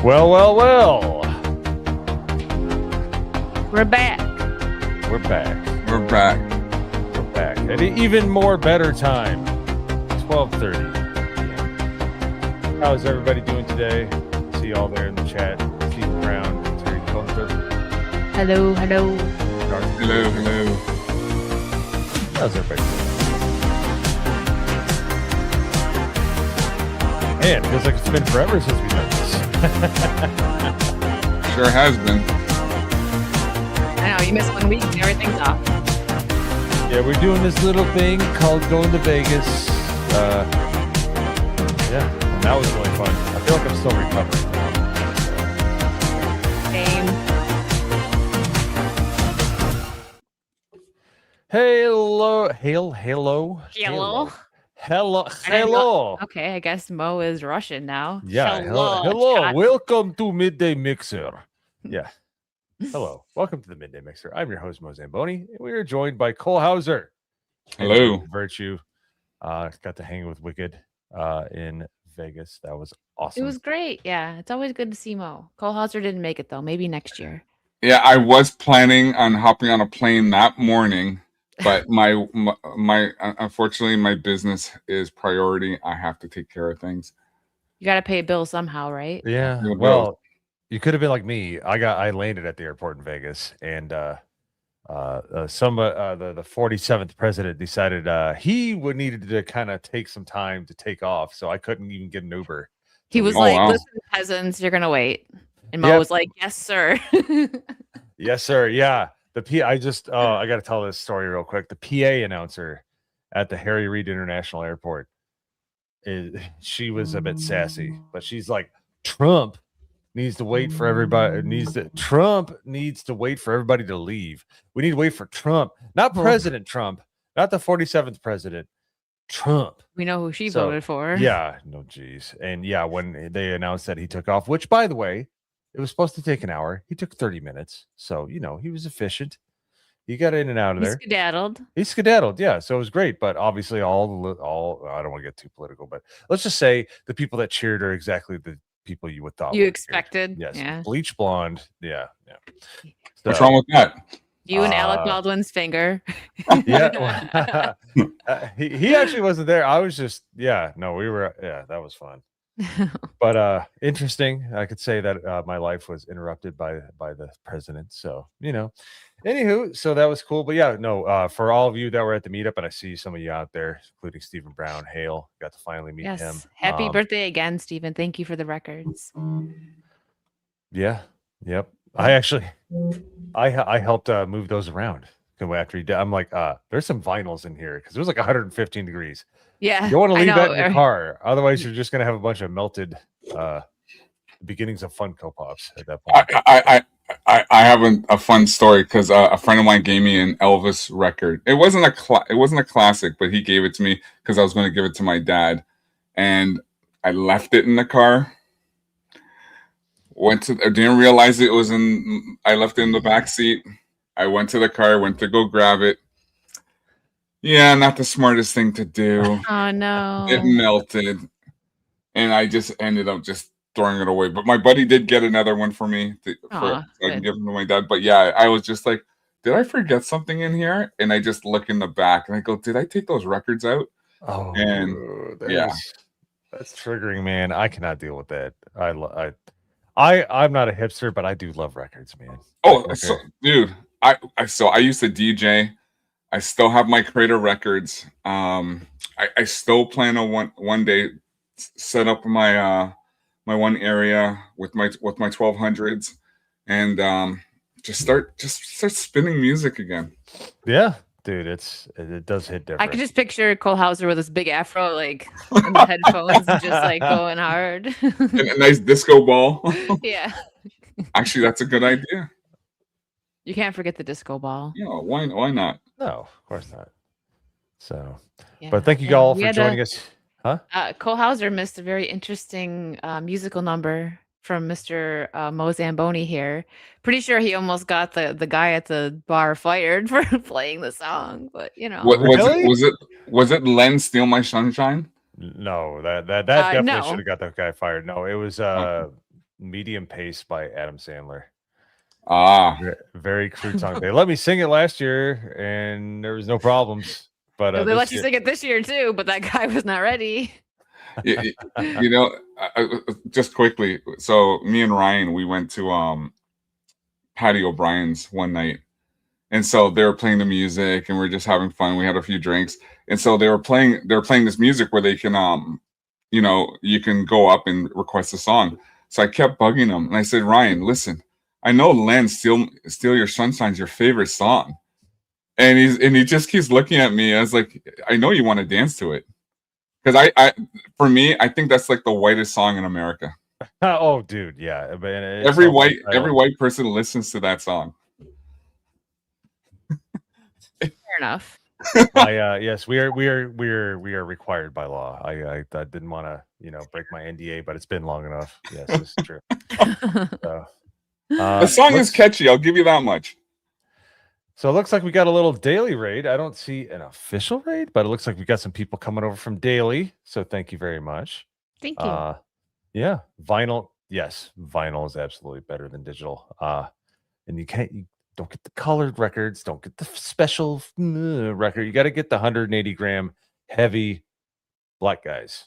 Well, well, well. We're back. We're back. We're back. We're back. At an even more better time. 12:30. How's everybody doing today? See y'all there in the chat. Steve Brown, Terry Coulter. Hello, hello. Hello, hello. How's everybody doing? Man, it feels like it's been forever since we've done this. Sure has been. I know, you missed 1 week and everything's off. Yeah, we're doing this little thing called going to Vegas. Yeah, and that was really fun. I feel like I'm still recovering. Same. Hello. Okay, I guess Mo is Russian now. Yeah, Hello. hello. Welcome to Midday Mixer. Yeah. Hello. Welcome to the Midday Mixer. I'm your host, Mo Zamboni. And we are joined by Cole Hauser. Hello. Virtue. Got to hang with Wicked in Vegas. That was awesome. It was great. Yeah, it's always good to see Mo. Cole Hauser didn't make it though. Maybe next year. Yeah, I was planning on hopping on a plane that morning, but my unfortunately my business is priority. I have to take care of things. You got to pay a bill somehow, right? Yeah. Yeah, Well, you could have been like me. I landed at the airport in Vegas, and the 47th president decided he needed to kind of take some time to take off, so I couldn't even get an Uber. He was like, "Listen, peasants, you're gonna wait," and Mo was like, "Yes, sir." Yes, sir. Yeah. I got to tell this story real quick. The PA announcer at the Harry Reid International Airport, she was a bit sassy, but she's like, Trump needs to wait for everybody. Trump needs to wait for everybody to leave. We need to wait for Trump, not President Trump, not the 47th president. Trump. We know who she voted for. Yeah. No, geez. And yeah, when they announced that he took off, which by the way, it was supposed to take an hour. He took 30 minutes. So, he was efficient. He got in and out of there. He skedaddled. Yeah. So it was great. But obviously all I don't want to get too political, but let's just say the people that cheered are exactly the people you would thought you expected. Yes. Yeah. Bleach blonde. Yeah. Yeah. So, what's wrong with that? You and Alec Baldwin's finger. Yeah. He actually wasn't there. I was just, we were, that was fun. But interesting. I could say that my life was interrupted by the president. So, anywho, so that was cool. But yeah, no, for all of you that were at the meetup, and I see some of you out there, including Stephen Brown, Hale, got to finally meet him. Happy birthday again, Stephen. Thank you for the records. Yeah. Yep. I actually I helped move those around after he did. I'm like, there's some vinyls in here because it was like 115 degrees. Yeah. You don't want to leave that in your car. Otherwise, you're just going to have a bunch of melted beginnings of Funko Pops at that point. I have a fun story because a friend of mine gave me an Elvis record. It wasn't a classic, but he gave it to me because I was going to give it to my dad, and I left it in the car. I didn't realize it was I left it in the back seat. I went to the car, went to go grab it. Yeah, not the smartest thing to do. Oh no. It melted. And I just ended up just throwing it away. But my buddy did get another one for me so I can give them to my dad. But yeah, I was just like, did I forget something in here? And I just look in the back and I go, did I take those records out? Oh, and that's triggering, man. I cannot deal with that. I'm not a hipster, but I do love records, man. Oh, okay. So, dude, I used to DJ. I still have my Creator records. I still plan on one day set up my my one area with my 1200s and just start spinning music again. Yeah, dude, it does hit different. I could just picture Cole Hauser with his big afro, like in the headphones, and just like going hard. And a nice disco ball. Yeah. Actually, that's a good idea. You can't forget the disco ball. Yeah, why not? No, of course not. So, but thank you all for joining us. Huh? Cole Hauser missed a very interesting musical number from Mr. Mo Zamboni here. Pretty sure he almost got the guy at the bar fired for playing the song, but was it Len Steal My Sunshine? No, that definitely no. should have got that guy fired. No, it was Medium Pace by Adam Sandler. Ah, Very crude song. They let me sing it last year, and there was no problems. But they this let you year, sing it this year too, but that guy was not ready. you know, just quickly. So me and Ryan, we went to Patty O'Brien's one night, and so they were playing the music, and we are just having fun. We had a few drinks, and so they were playing this music where they can you can go up and request a song. So I kept bugging him, and I said, Ryan, listen, I know Len Steal Your Sunshine's your favorite song, and he just keeps looking at me. I was like, I know you want to dance to it, because for me, I think that's like the whitest song in America. oh, dude, yeah. But Every white person listens to that song. Fair enough. Yes, we are required by law. I didn't want to break my NDA, but it's been long enough. Yes, this is true. So, the song is catchy. I'll give you that much. So it looks like we got a little daily raid. I don't see an official raid, but it looks like we got some people coming over from daily. So thank you very much. Thank you. Yeah, vinyl. Yes, vinyl is absolutely better than digital. And you don't get the colored records, don't get the special record. You got to get the 180 gram heavy Black Guys.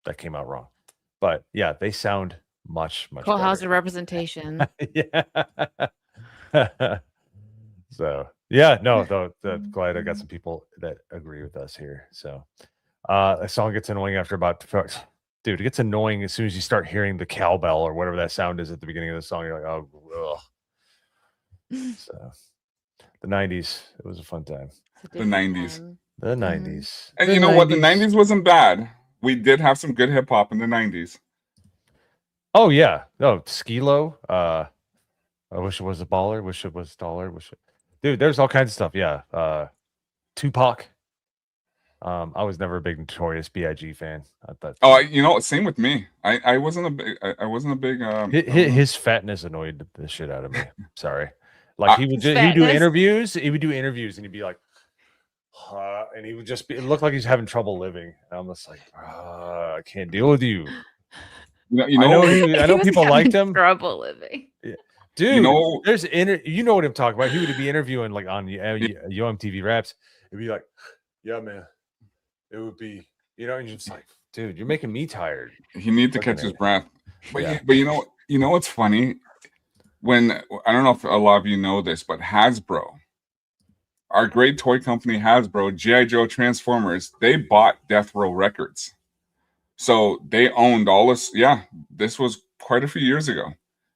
That came out wrong, but yeah, they sound much Cole, how's better. the representation? Yeah. So yeah, no, though, glad I got some people that agree with us here. So a song gets annoying after about, dude, it gets annoying as soon as you start hearing the cowbell or whatever that sound is at the beginning of the song. You're like, oh, ugh. So the 90s, it was a fun time. The 90s. The 90s. And you know what? The 90s wasn't bad. We did have some good hip hop in the 90s. Oh yeah. No, Skilo. I wish it was a baller. Wish it was dollar. Dude, there's all kinds of stuff. Yeah. Tupac. I was never a big Notorious B.I.G. fan. I thought. Same with me. I wasn't a big. His fatness annoyed the shit out of me. Sorry. Like he'd do interviews. He would do interviews, and he'd be like, and he would just be. It looked like he's having trouble living. And I'm just like, I can't deal with you. I know people liked him. Trouble living. Yeah. Dude, there's you know what I'm talking about. He would be interviewing like on UMTV Raps. It'd be like, yeah, man. It would be, and you're just like, dude, you're making me tired. He needs to catch his breath. But but you know what's funny? When I don't know if a lot of you know this, but Hasbro, our great toy company Hasbro, G.I. Joe Transformers, they bought Death Row Records. So they owned all this. Yeah, this was quite a few years ago.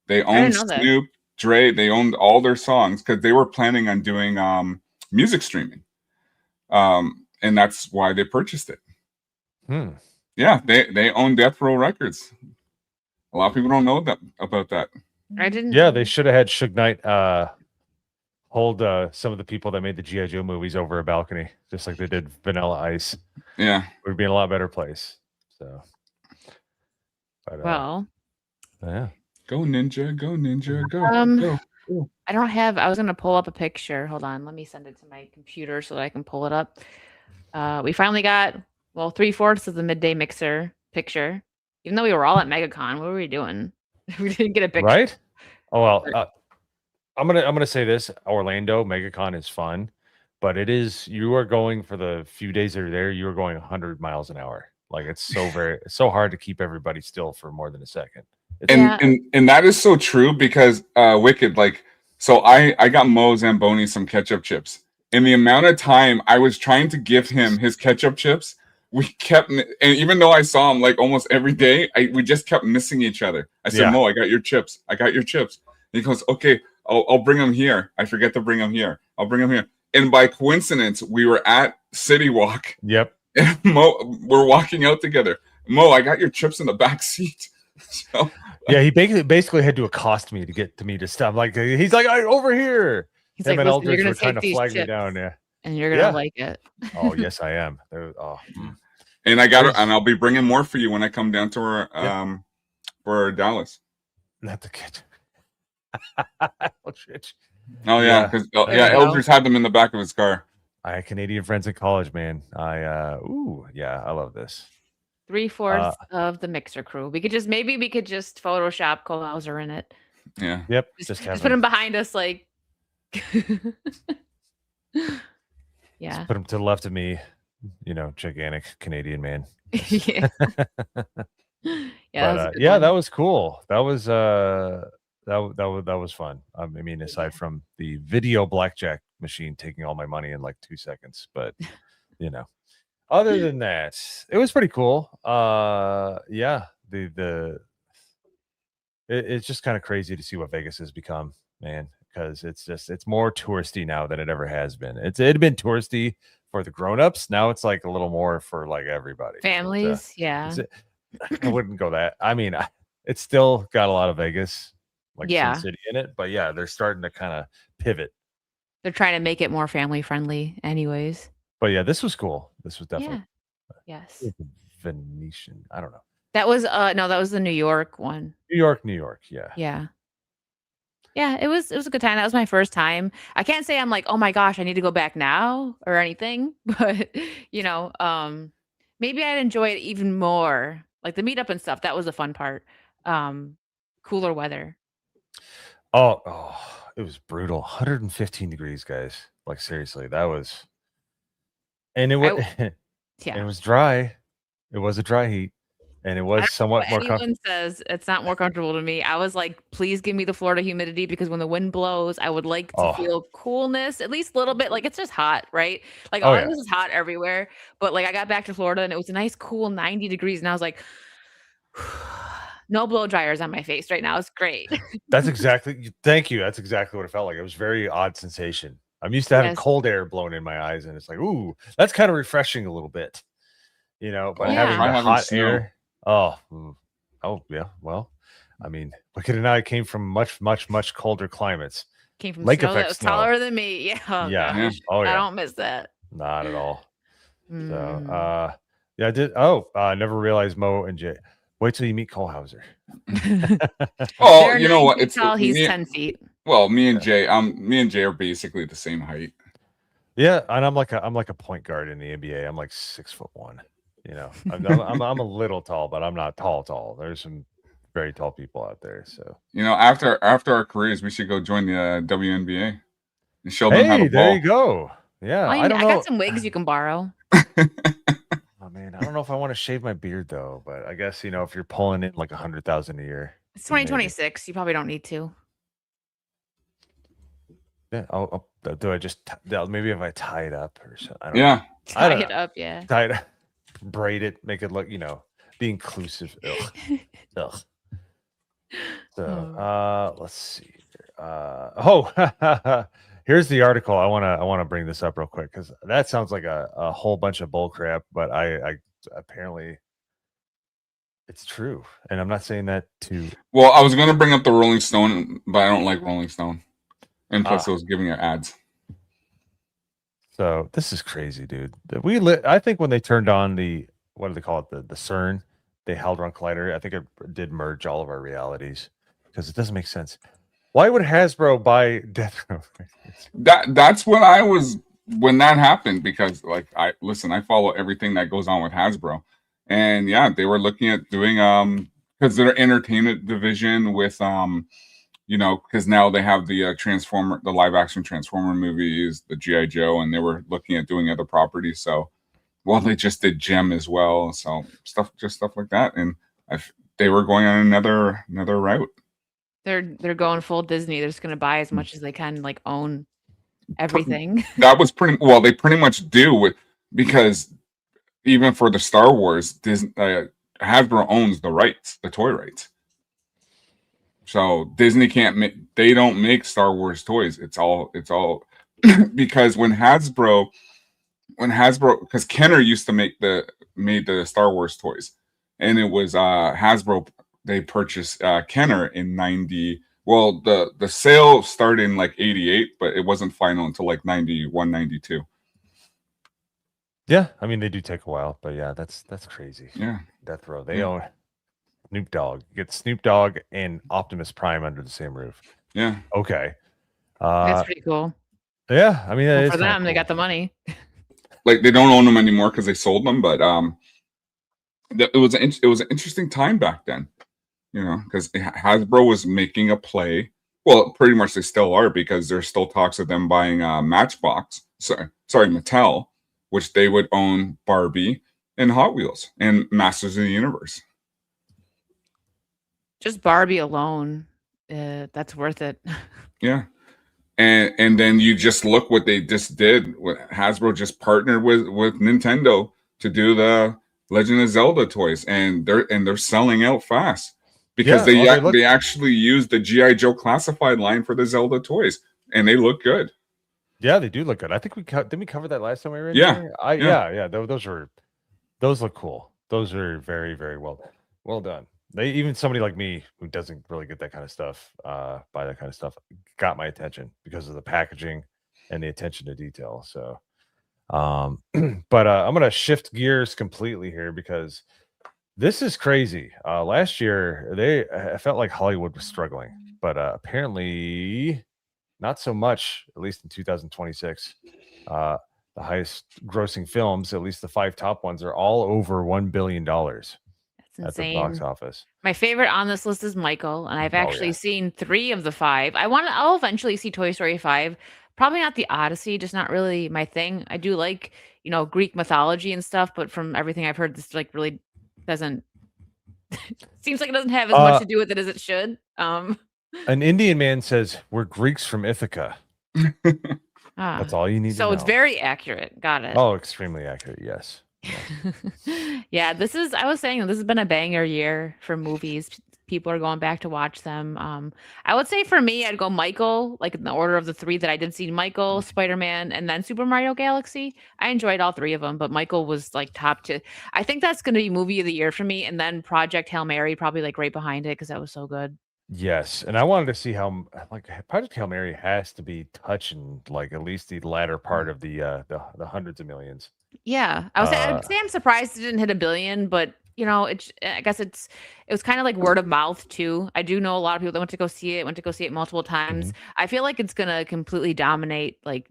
They owned Snoop, Dre. They owned all their songs because they were planning on doing music streaming. And that's why they purchased it. Yeah, they own Death Row Records. A lot of people don't know about that. I didn't. Yeah, they should have had Suge Knight hold some of the people that made the G.I. Joe movies over a balcony, just like they did Vanilla Ice. Yeah, it would be in a lot better place. So, but, yeah. Go Ninja, go. I don't have. I was gonna pull up a picture. Hold on, let me send it to my computer so that I can pull it up. We finally got 3/4 of the Midday Mixer picture. Even though we were all at MegaCon, what were we doing? We didn't get a picture, right? Oh well, I'm gonna say this: Orlando MegaCon is fun, but you are going for the few days that are there. You are going 100 miles an hour. Like it's so hard to keep everybody still for more than a second. And that is so true because Wicked, like, so I got Mo Zamboni some ketchup chips. In the amount of time I was trying to give him his ketchup chips, and even though I saw him like almost every day, we just kept missing each other. I said, Mo, I got your chips. And he goes, okay, I'll bring them here. I forget to bring them here. I'll bring them here. And by coincidence, we were at City Walk. Yep. And we're walking out together. Mo, I got your chips in the back seat. So, yeah, he basically had to accost me to get to me to stop. Like he's like, over here. He's like, Eldridge were trying to flag me down. Yeah, and you're gonna like it. Oh yes, I am. And I got it, and I'll be bringing more for you when I come down to for Dallas. Not the kid. Eldridge. Oh yeah, because Eldridge had them in the back of his car. I had Canadian friends in college, man. I love this. 3/4 of the mixer crew. We could just Photoshop Cole Hauser in it. Yeah. Yep. Just put him behind us, like. Yeah. Just put him to the left of me, gigantic Canadian man. Yeah. Yeah, But that was cool. That was that was fun. I mean, aside from the video blackjack machine taking all my money in like 2 seconds, but other than that, it was pretty cool. Yeah, it's just kind of crazy to see what Vegas has become, man, because it's more touristy now than it ever has been. It had been touristy for the grown-ups. Now it's like a little more for like everybody. Families, yeah. I wouldn't go that. I mean, it's still got a lot of Vegas, like Sin City in it, but yeah, they're starting to kind of pivot. They're trying to make it more family friendly, anyways. But yeah, this was cool. This was definitely yes. Venetian. I don't know. That was no, that was the New York one. New York. Yeah. Yeah. Yeah, it was a good time. That was my first time. I can't say I'm like, oh my gosh, I need to go back now or anything, but maybe I'd enjoy it even more. Like the meetup and stuff. That was the fun part. Cooler weather. Oh, it was brutal. 115 degrees, guys. Like seriously, that was. And it was. Yeah. It was dry. It was a dry heat, and it was somewhat more comfortable. Anyone says it's not more comfortable to me. I was like, please give me the Florida humidity, because when the wind blows, I would like to feel coolness, at least a little bit. Like it's just hot, right? Like all this is hot everywhere. But like I got back to Florida and it was a nice cool 90 degrees, and I was like, no blow dryers on my face right now. It's great. Thank you. That's exactly what it felt like. It was a very odd sensation. I'm used to having cold air blown in my eyes, and it's like, ooh, that's kind of refreshing a little bit, but having the hot air. Oh yeah. Well, I mean, Wicked and I came from much, much, much colder climates. Came from lake snow effect that was snow. taller than me. Yeah. Yeah. Oh yeah. I don't miss that. Not at all. So yeah, I did. I never realized Mo and Jay. Wait till you meet Cole Hauser. Oh, you know what? It's tall. He's 10 feet. Well, me and Jay are basically the same height. Yeah, and I'm like a point guard in the NBA. I'm like 6'1". I'm a little tall, but I'm not tall. There's some very tall people out there. So after our careers, we should go join the WNBA and show them how to ball. There you go. Yeah, I got some wigs you can borrow. Oh man, I don't know if I want to shave my beard though, but I guess if you're pulling in like 100,000 a year. It's 2026. You probably don't need to. Yeah, do I just maybe if I tie it up or something? I don't yeah, know. Tie it up, yeah. Tie it up, braid it, make it look, be inclusive. Ugh. So, let's see. Here's the article. I want to bring this up real quick because that sounds like a whole bunch of bull crap, but I apparently it's true, and I'm not saying that to. Well, I was going to bring up the Rolling Stone, but I don't like Rolling Stone, and plus it was giving her ads. So this is crazy, dude. I think when they turned on what do they call it, the CERN, the Hadron Collider, I think it did merge all of our realities because it doesn't make sense. Why would Hasbro buy Death Row? That's what I was when that happened, because I follow everything that goes on with Hasbro, and yeah, they were looking at doing because their entertainment division with because now they have the live action Transformer movies, the G.I. Joe, and they were looking at doing other properties. So, they just did Gem as well. So stuff like that, and they were going on another route. They're going full Disney. They're just going to buy as much as they can, like own everything. That was they pretty much do because even for the Star Wars, Disney, Hasbro owns the rights, the toy rights. So Disney they don't make Star Wars toys. It's all because when Hasbro, because Kenner used to made the Star Wars toys, and it was Hasbro. They purchased Kenner in 90. Well, the sale started in like 88, but it wasn't final until like 91, 92. Yeah, I mean they do take a while, but yeah, that's crazy. Yeah, Death Row. They own Snoop Dogg. You get Snoop Dogg and Optimus Prime under the same roof. Yeah. Okay. That's pretty cool. Yeah, I mean for them, they got the money. Like they don't own them anymore because they sold them, but it was an interesting time back then, because Hasbro was making a play. Well, pretty much they still are, because there's still talks of them buying Matchbox. Sorry, Mattel, which they would own Barbie and Hot Wheels and Masters of the Universe. Just Barbie alone, that's worth it. Yeah. And then you just look what they just did. Hasbro just partnered with Nintendo to do the Legend of Zelda toys, and they're selling out fast because they actually used the G.I. Joe classified line for the Zelda toys, and they look good. Yeah, they do look good. I think didn't we cover that last time we were in Yeah. here? Yeah. Those look cool. Those are very, very well done. Even somebody like me who doesn't really get that kind of stuff, buy that kind of stuff, got my attention because of the packaging and the attention to detail. So, but I'm gonna shift gears completely here because this is crazy. Last year, I felt like Hollywood was struggling, but apparently not so much. At least in 2026, the highest grossing films, at least the 5 top ones, are all over $1 billion. That's insane. At the box office. My favorite on this list is Michael, and I've actually seen 3 of the 5. I'll eventually see Toy Story 5. Probably not the Odyssey, just not really my thing. I do like, Greek mythology and stuff, but from everything I've heard, this like really doesn't seems like it doesn't have as much to do with it as it should. An Indian man says we're Greeks from Ithaca. That's all you need to know. So it's very accurate. Got it. Oh, extremely accurate. Yes. Yeah, I was saying this has been a banger year for movies. People are going back to watch them. I would say for me, I'd go Michael, like in the order of the 3 that I did see: Michael, Spider-Man, and then Super Mario Galaxy. I enjoyed all 3 of them, but Michael was like top 2. I think that's going to be movie of the year for me. And then Project Hail Mary, probably like right behind it because that was so good. Yes, and I wanted to see how Project Hail Mary has to be touching like at least the latter part of the hundreds of millions. Yeah, I'd say I'm surprised it didn't hit $1 billion, but I guess it was kind of like word of mouth too. I do know a lot of people that went to go see it multiple times. Mm-hmm. I feel like it's gonna completely dominate like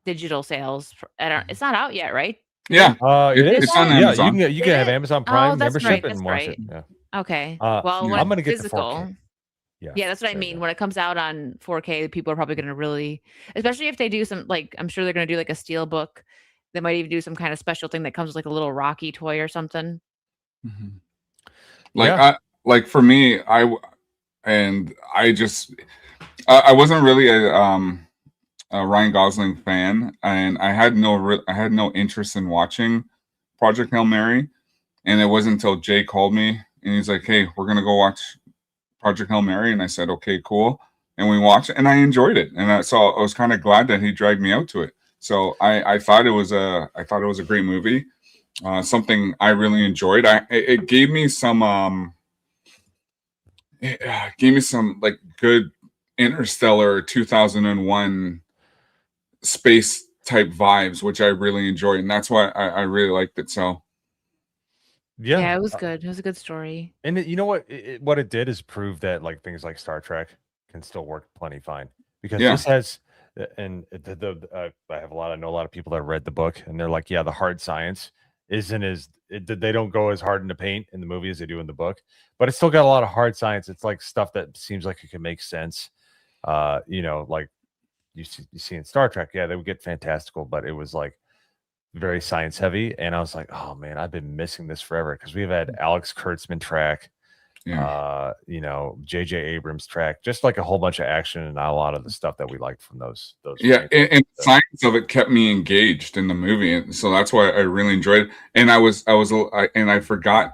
digital sales. It's not out yet, right? Yeah, it's on Amazon. Yeah, you can have Amazon Prime membership and watch it. Yeah. Okay. Well, I'm gonna get the 4K. Yeah, that's what I mean. When it comes out on 4K, people are probably gonna really, especially if they do some I'm sure they're gonna do like a steel book. They might even do some kind of special thing that comes with like a little Rocky toy or something. Mm-hmm. Like for me, I wasn't really a Ryan Gosling fan, and I had no interest in watching Project Hail Mary, and it wasn't until Jay called me and he's like, "Hey, we're gonna go watch Project Hail Mary," and I said, "Okay, cool," and we watched it, and I enjoyed it, and I was kind of glad that he dragged me out to it. So I thought it was a great movie, something I really enjoyed. It gave me some like good Interstellar 2001 space type vibes, which I really enjoyed, and that's why I really liked it. So yeah, it was good. It was a good story. And you know what? What it did is prove that like things like Star Trek can still work plenty fine, because this has. And I know a lot of people that read the book, and they're like, yeah, the hard science they don't go as hard in the paint in the movie as they do in the book, but it's still got a lot of hard science. It's like stuff that seems like it can make sense. Like you see in Star Trek, yeah, they would get fantastical, but it was like very science heavy. And I was like, oh man, I've been missing this forever, because we've had Alex Kurtzman track. J.J. Abrams track, just like a whole bunch of action and not a lot of the stuff that we liked from those. Yeah, and the science of it kept me engaged in the movie, and so that's why I really enjoyed it. And I forgot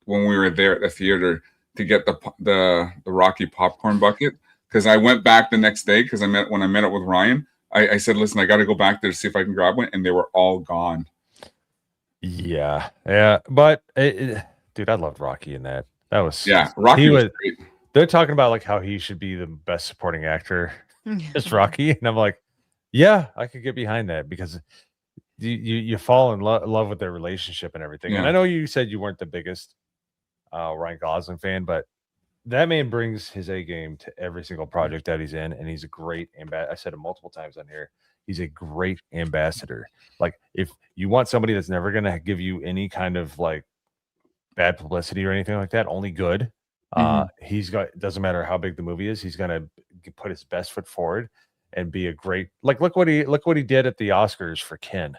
when we were there at the theater to get the Rocky popcorn bucket, because I went back the next day because when I met up with Ryan, I said, listen, I got to go back there to see if I can grab one, and they were all gone. Yeah, but dude, I loved Rocky in that. That was Rocky was great. They're talking about like how he should be the best supporting actor as Rocky, and I'm like, yeah, I could get behind that, because you fall in love with their relationship and everything. Yeah. And I know you said you weren't the biggest Ryan Gosling fan, but that man brings his A game to every single project that he's in, and he's a great ambassador. I said it multiple times on here. He's a great ambassador. Like, if you want somebody that's never going to give you any kind of like bad publicity or anything like that. Only good. He's got, doesn't matter how big the movie is, he's gonna put his best foot forward and be a great, like, look what he did at the Oscars for Ken.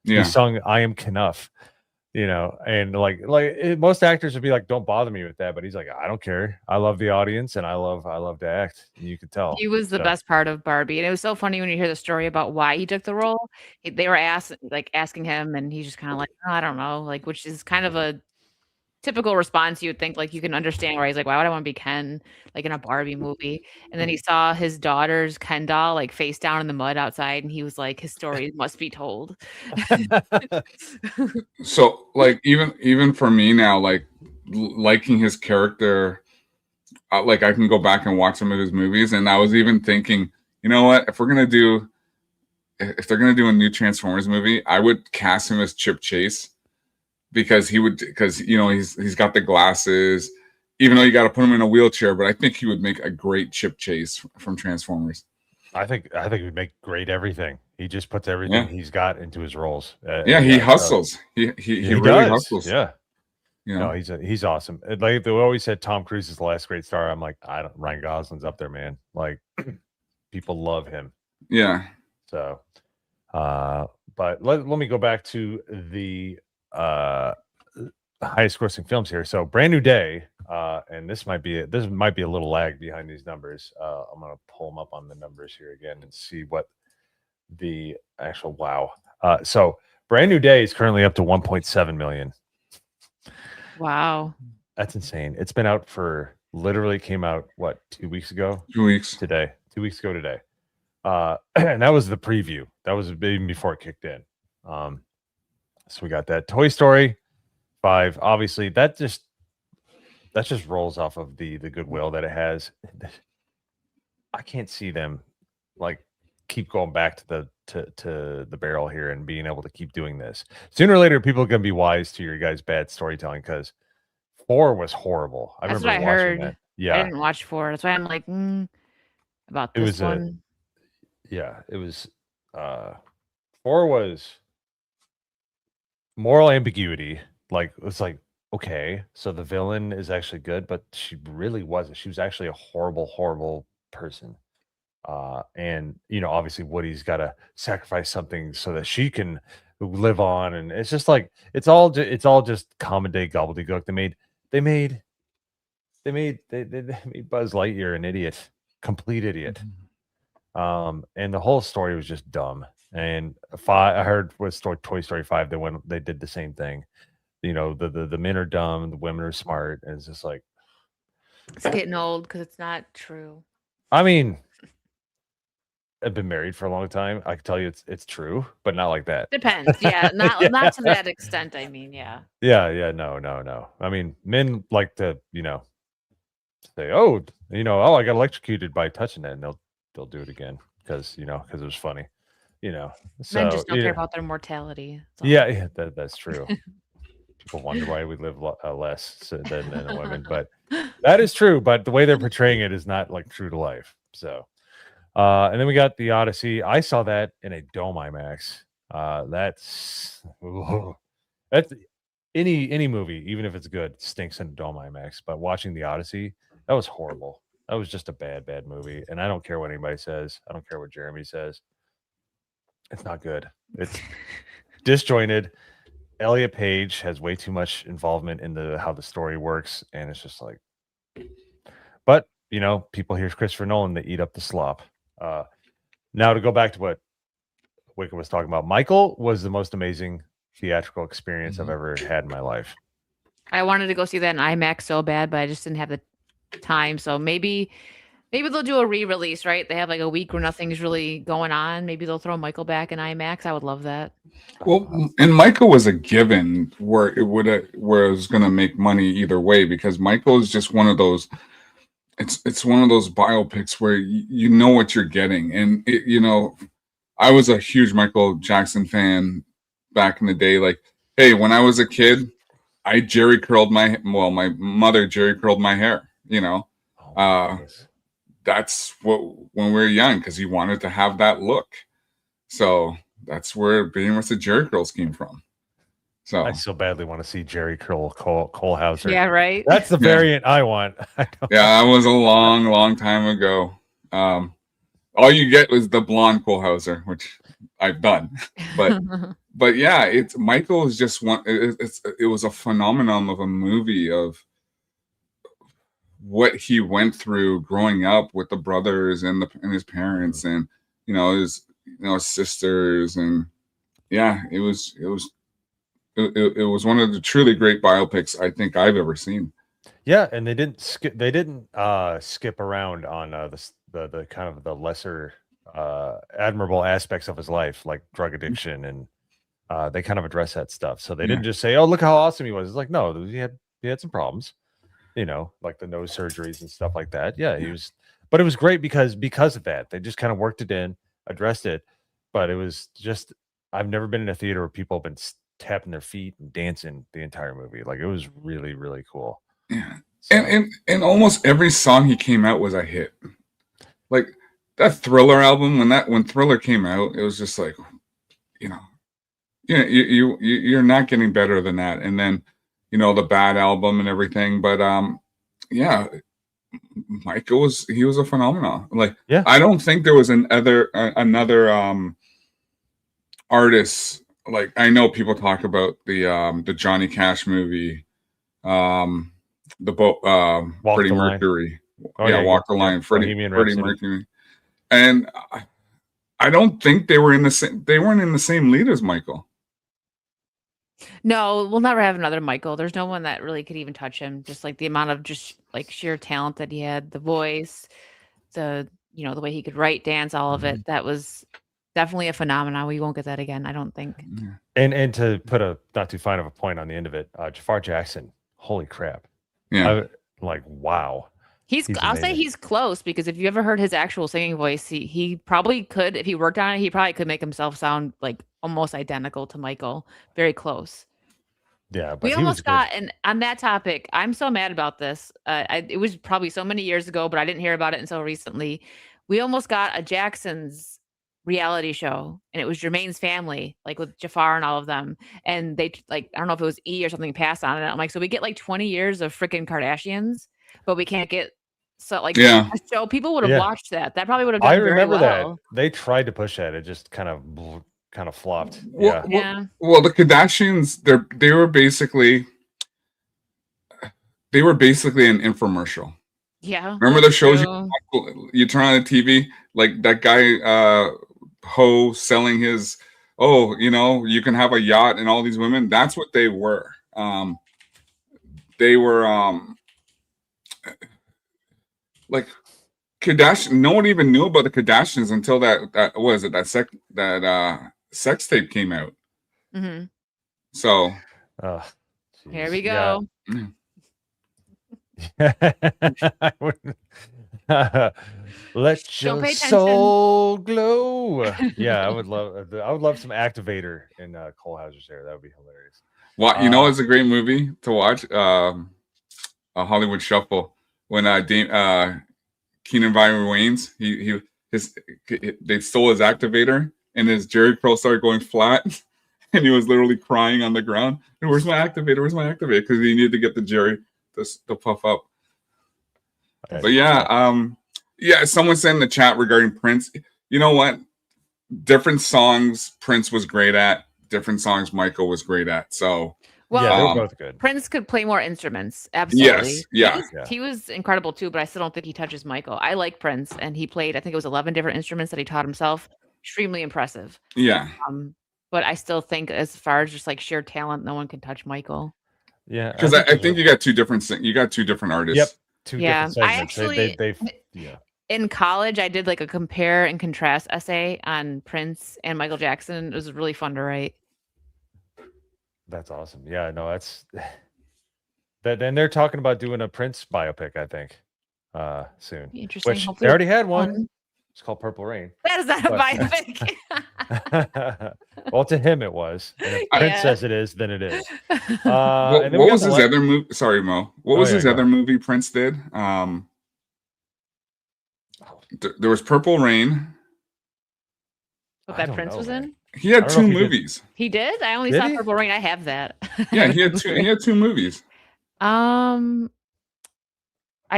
He Yeah. sung "I Am Knuff," and most actors would be like, "Don't bother me with that," but he's like, "I don't care. I love the audience and I love to act." And you could tell. He was the So, best part of Barbie, and it was so funny when you hear the story about why he took the role. They were asking him, and he's just kind of like, "Oh, I don't know," like, which is kind of a typical response. You would think, like, you can understand where he's like, "Why would I want to be Ken, like, in a Barbie movie?" And then he saw his daughter's Ken doll, like, face down in the mud outside, and he was like, his story must be told. So like even for me now, like liking his character, like I can go back and watch some of his movies, and I was even thinking, you know what, if they're gonna do a new Transformers movie, I would cast him as Chip Chase, because he's got the glasses, even though you got to put him in a wheelchair, but I think he would make a great Chip Chase from Transformers. I think he would make great everything. He just puts everything he's got into his roles. He hustles. He really does. hustles. Yeah. You know? No, he's awesome. Like they always said, Tom Cruise is the last great star. I'm like, Ryan Gosling's up there, man. Like, people love him. Yeah. So, but let me go back to the highest grossing films here. So, Brand New Day, and this might be a little lag behind these numbers. I'm gonna pull them up on the numbers here again and see what the actual so Brand New Day is currently up to 1.7 million. Wow, that's insane. It's been out for literally came out 2 weeks ago? 2 weeks today. 2 weeks ago today. And that was the preview. That was even before it kicked in. So we got that. Toy Story 5. Obviously, that just rolls off of the goodwill that it has. I can't see them like keep going back to the barrel here and being able to keep doing this. Sooner or later, people are gonna be wise to your guys' bad storytelling, because 4 was horrible. I that's remember what I watching heard. that. I Yeah, didn't watch 4. That's why I'm like, about it this was one. it was 4 was moral ambiguity. Like, it's like, okay, so the villain is actually good, but she really wasn't. She was actually a horrible person. And obviously Woody's got to sacrifice something so that she can live on, and it's just like it's all just common day gobbledygook. They made Buzz Lightyear an idiot, complete idiot. And the whole story was just dumb. And I heard with Toy Story 5, they did the same thing. The men are dumb, the women are smart, and it's just like, It's getting old because it's not true. I mean, I've been married for a long time. I can tell you it's true, but not like that. Depends. Yeah, not Yeah. not to that extent. I mean, yeah. Yeah, no. I mean, men like to, say, oh, I got electrocuted by touching it, and they'll do it again because it was funny, So Men just don't care about their mortality. That's all. Yeah, that's true. People wonder why we live less than women, but that is true. But the way they're portraying it is not like true to life. So, and then we got the Odyssey. I saw that in a Dome IMAX. That's any movie, even if it's good, stinks in a Dome IMAX. But watching the Odyssey, that was horrible. That was just a bad movie. And I don't care what anybody says. I don't care what Jeremy says. It's not good. It's disjointed. Elliot Page has way too much involvement in how the story works, and it's just like, but people hear Christopher Nolan, they eat up the slop. Now to go back to what Wicked was talking about, Michael was the most amazing theatrical experience I've ever had in my life. I wanted to go see that in IMAX so bad, but I just didn't have the time. So maybe they'll do a re-release, right? They have like a week where nothing's really going on. Maybe they'll throw Michael back in IMAX. I would love that. Well, and Michael was a given where it was going to make money either way, because Michael is just one of those. It's one of those biopics where you know what you're getting, and I was a huge Michael Jackson fan back in the day. Like, hey, when I was a kid, my mother Jerry curled my hair. That's what when we were young, because he wanted to have that look. So that's where being with the Jerry curls came from. So I so badly want to see Jerry Colehauser. Yeah, right. That's the variant I want. yeah, that was a long time ago. All you get was the blonde Kohlhauser, which I've done. But yeah, it's Michael is just one. It was a phenomenon of a movie of what he went through growing up with the brothers and his parents and his sisters, and yeah, it was one of the truly great biopics I think I've ever seen. Yeah, and they didn't skip around on the kind of the lesser admirable aspects of his life, like drug addiction, and they kind of address that stuff. So they didn't just say, "Oh, look how awesome he was." It's like, no, he had some problems, like the nose surgeries and stuff like that. Yeah, he was, but it was great because of that. They just kind of worked it in, addressed it, but it was just, I've never been in a theater where people have been tapping their feet and dancing the entire movie. Like, it was really, really cool. Yeah. So. And almost every song he came out was a hit. Like that Thriller album, when Thriller came out, it was just like, you're not getting better than that. And then, the Bad album and everything. But yeah, Michael was a phenomenon. Like, yeah. I don't think there was another artist. Like, I know people talk about the Johnny Cash movie, Freddie Mercury. Walk the Line. Freddie Mercury. And I don't think they weren't in the same lead as Michael. No, we'll never have another Michael. There's no one that really could even touch him. Just like the amount of just like sheer talent that he had, the voice, the way he could write, dance, all of it. That was definitely a phenomenon. We won't get that again, I don't think. And to put a not too fine of a point on the end of it, Jafar Jackson, holy crap. Yeah. Wow. I'll say he's close, because if you ever heard his actual singing voice, he probably could, if he worked on it, he probably could make himself sound like almost identical to Michael. Very close. Yeah, but we almost got, and on that topic, I'm so mad about this. It was probably so many years ago, but I didn't hear about it until recently. We almost got a Jackson's reality show, and it was Jermaine's Family, like with Jafar and all of them. And they I don't know if it was E or something passed on it. I'm like, so we get like 20 years of freaking Kardashians, but we can't get a show. People would have watched that. That probably would have done very well. I remember that. They tried to push that. It just kind of flopped. Well, the Kardashians, they were basically an infomercial. Yeah. Remember the shows you turn on the TV, like that guy Ho selling his, you can have a yacht and all these women. That's what they were. They were like Kardashian. No one even knew about the Kardashians until that sex tape came out. Mm-hmm. So here we go. Let your soul glow. Yeah, I would love some Activator in Kohlhauser's hair. That would be hilarious. Well, it's a great movie to watch. A Hollywood Shuffle, when Keenan Byron Wayans, they stole his Activator, and his Jerry curl started going flat, and he was literally crying on the ground. And where's my Activator? Where's my Activator? Because he needed to get the Jerry to puff up. But someone said in the chat regarding Prince, you know what? Different songs Prince was great at, different songs Michael was great at. So they're both good. Prince could play more instruments. Absolutely. Yes. He was incredible too, but I still don't think he touches Michael. I like Prince, and he played, I think it was 11 different instruments that he taught himself. Extremely impressive. Yeah. But I still think, as far as just like sheer talent, no one can touch Michael. Yeah. Because I think you got two different artists. Yep. Two different segments. I actually, in college, I did like a compare and contrast essay on Prince and Michael Jackson. It was really fun to write. That's awesome. Yeah, no, that's that. Then they're talking about doing a Prince biopic, I think, soon. Interesting. Which they already had one. It's called Purple Rain. That is not a biopic. Well, to him it was. And if Prince says it is, then it is. What was his other movie? Sorry, Mo. What was his other movie Prince did? There was Purple Rain. What I that don't Prince know, was man. in? He I had don't know two if he did. movies. He did. I only Did saw he? Purple Rain. I have that. Yeah, he had two movies. I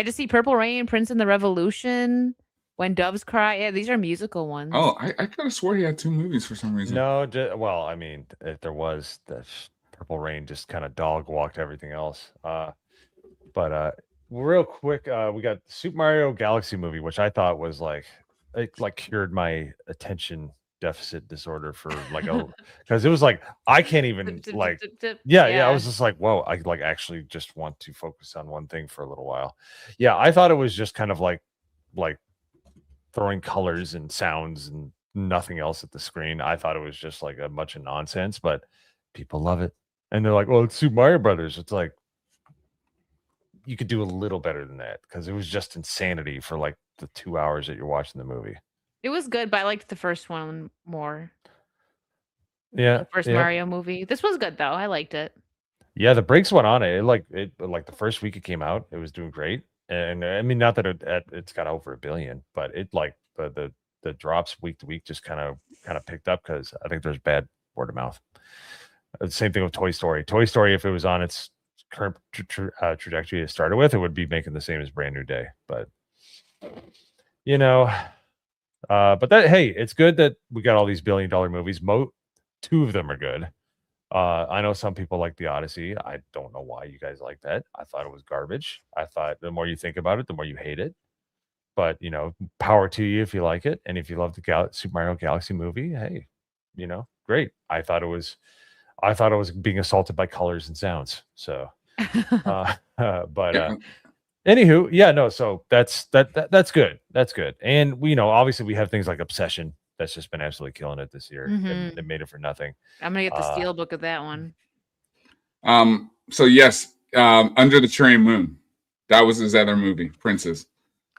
just see Purple Rain, Prince and the Revolution, When Doves Cry. Yeah, these are musical ones. Oh, I could have swore he had two movies for some reason. No, well, I mean, if there was, the Purple Rain just kind of dog walked everything else. But real quick, we got Super Mario Galaxy movie, which I thought was like it like cured my attention deficit disorder for like because it was like I can't even Tip, tip, like tip, tip. yeah, I was just like, whoa, I like actually just want to focus on one thing for a little while. Yeah, I thought it was just kind of like throwing colors and sounds and nothing else at the screen. I thought it was just like a bunch of nonsense, but people love it. And they're like, well, it's Super Mario Brothers. It's like you could do a little better than that because it was just insanity for like the 2 hours that you're watching the movie. It was good, but I liked the first one more. Yeah. The first Yeah. Mario movie. This was good though. I liked it. Yeah, the brakes went on it. Like the first week it came out, it was doing great. And I mean, not that it's got over 1 billion, but it like the drops week to week just kind of picked up because I think there's bad word of mouth. The same thing with Toy Story. Toy Story, if it was on its current trajectory it started with, it would be making the same as Brand New Day. But you know, but that hey, it's good that we got all these billion-dollar movies. Two of them are good. I know some people like The Odyssey. I don't know why you guys like that. I thought it was garbage. I thought the more you think about it, the more you hate it. But power to you if you like it, and if you love the Super Mario Galaxy movie, hey, great. I thought it was being assaulted by colors and sounds. So, but anywho, yeah, no. So that's good. That's good. And obviously we have things like Obsession that's just been absolutely killing it this year. And it made it for nothing. I'm gonna get the steelbook of that one. So yes, Under the Cherry Moon. That was his other movie, Princess.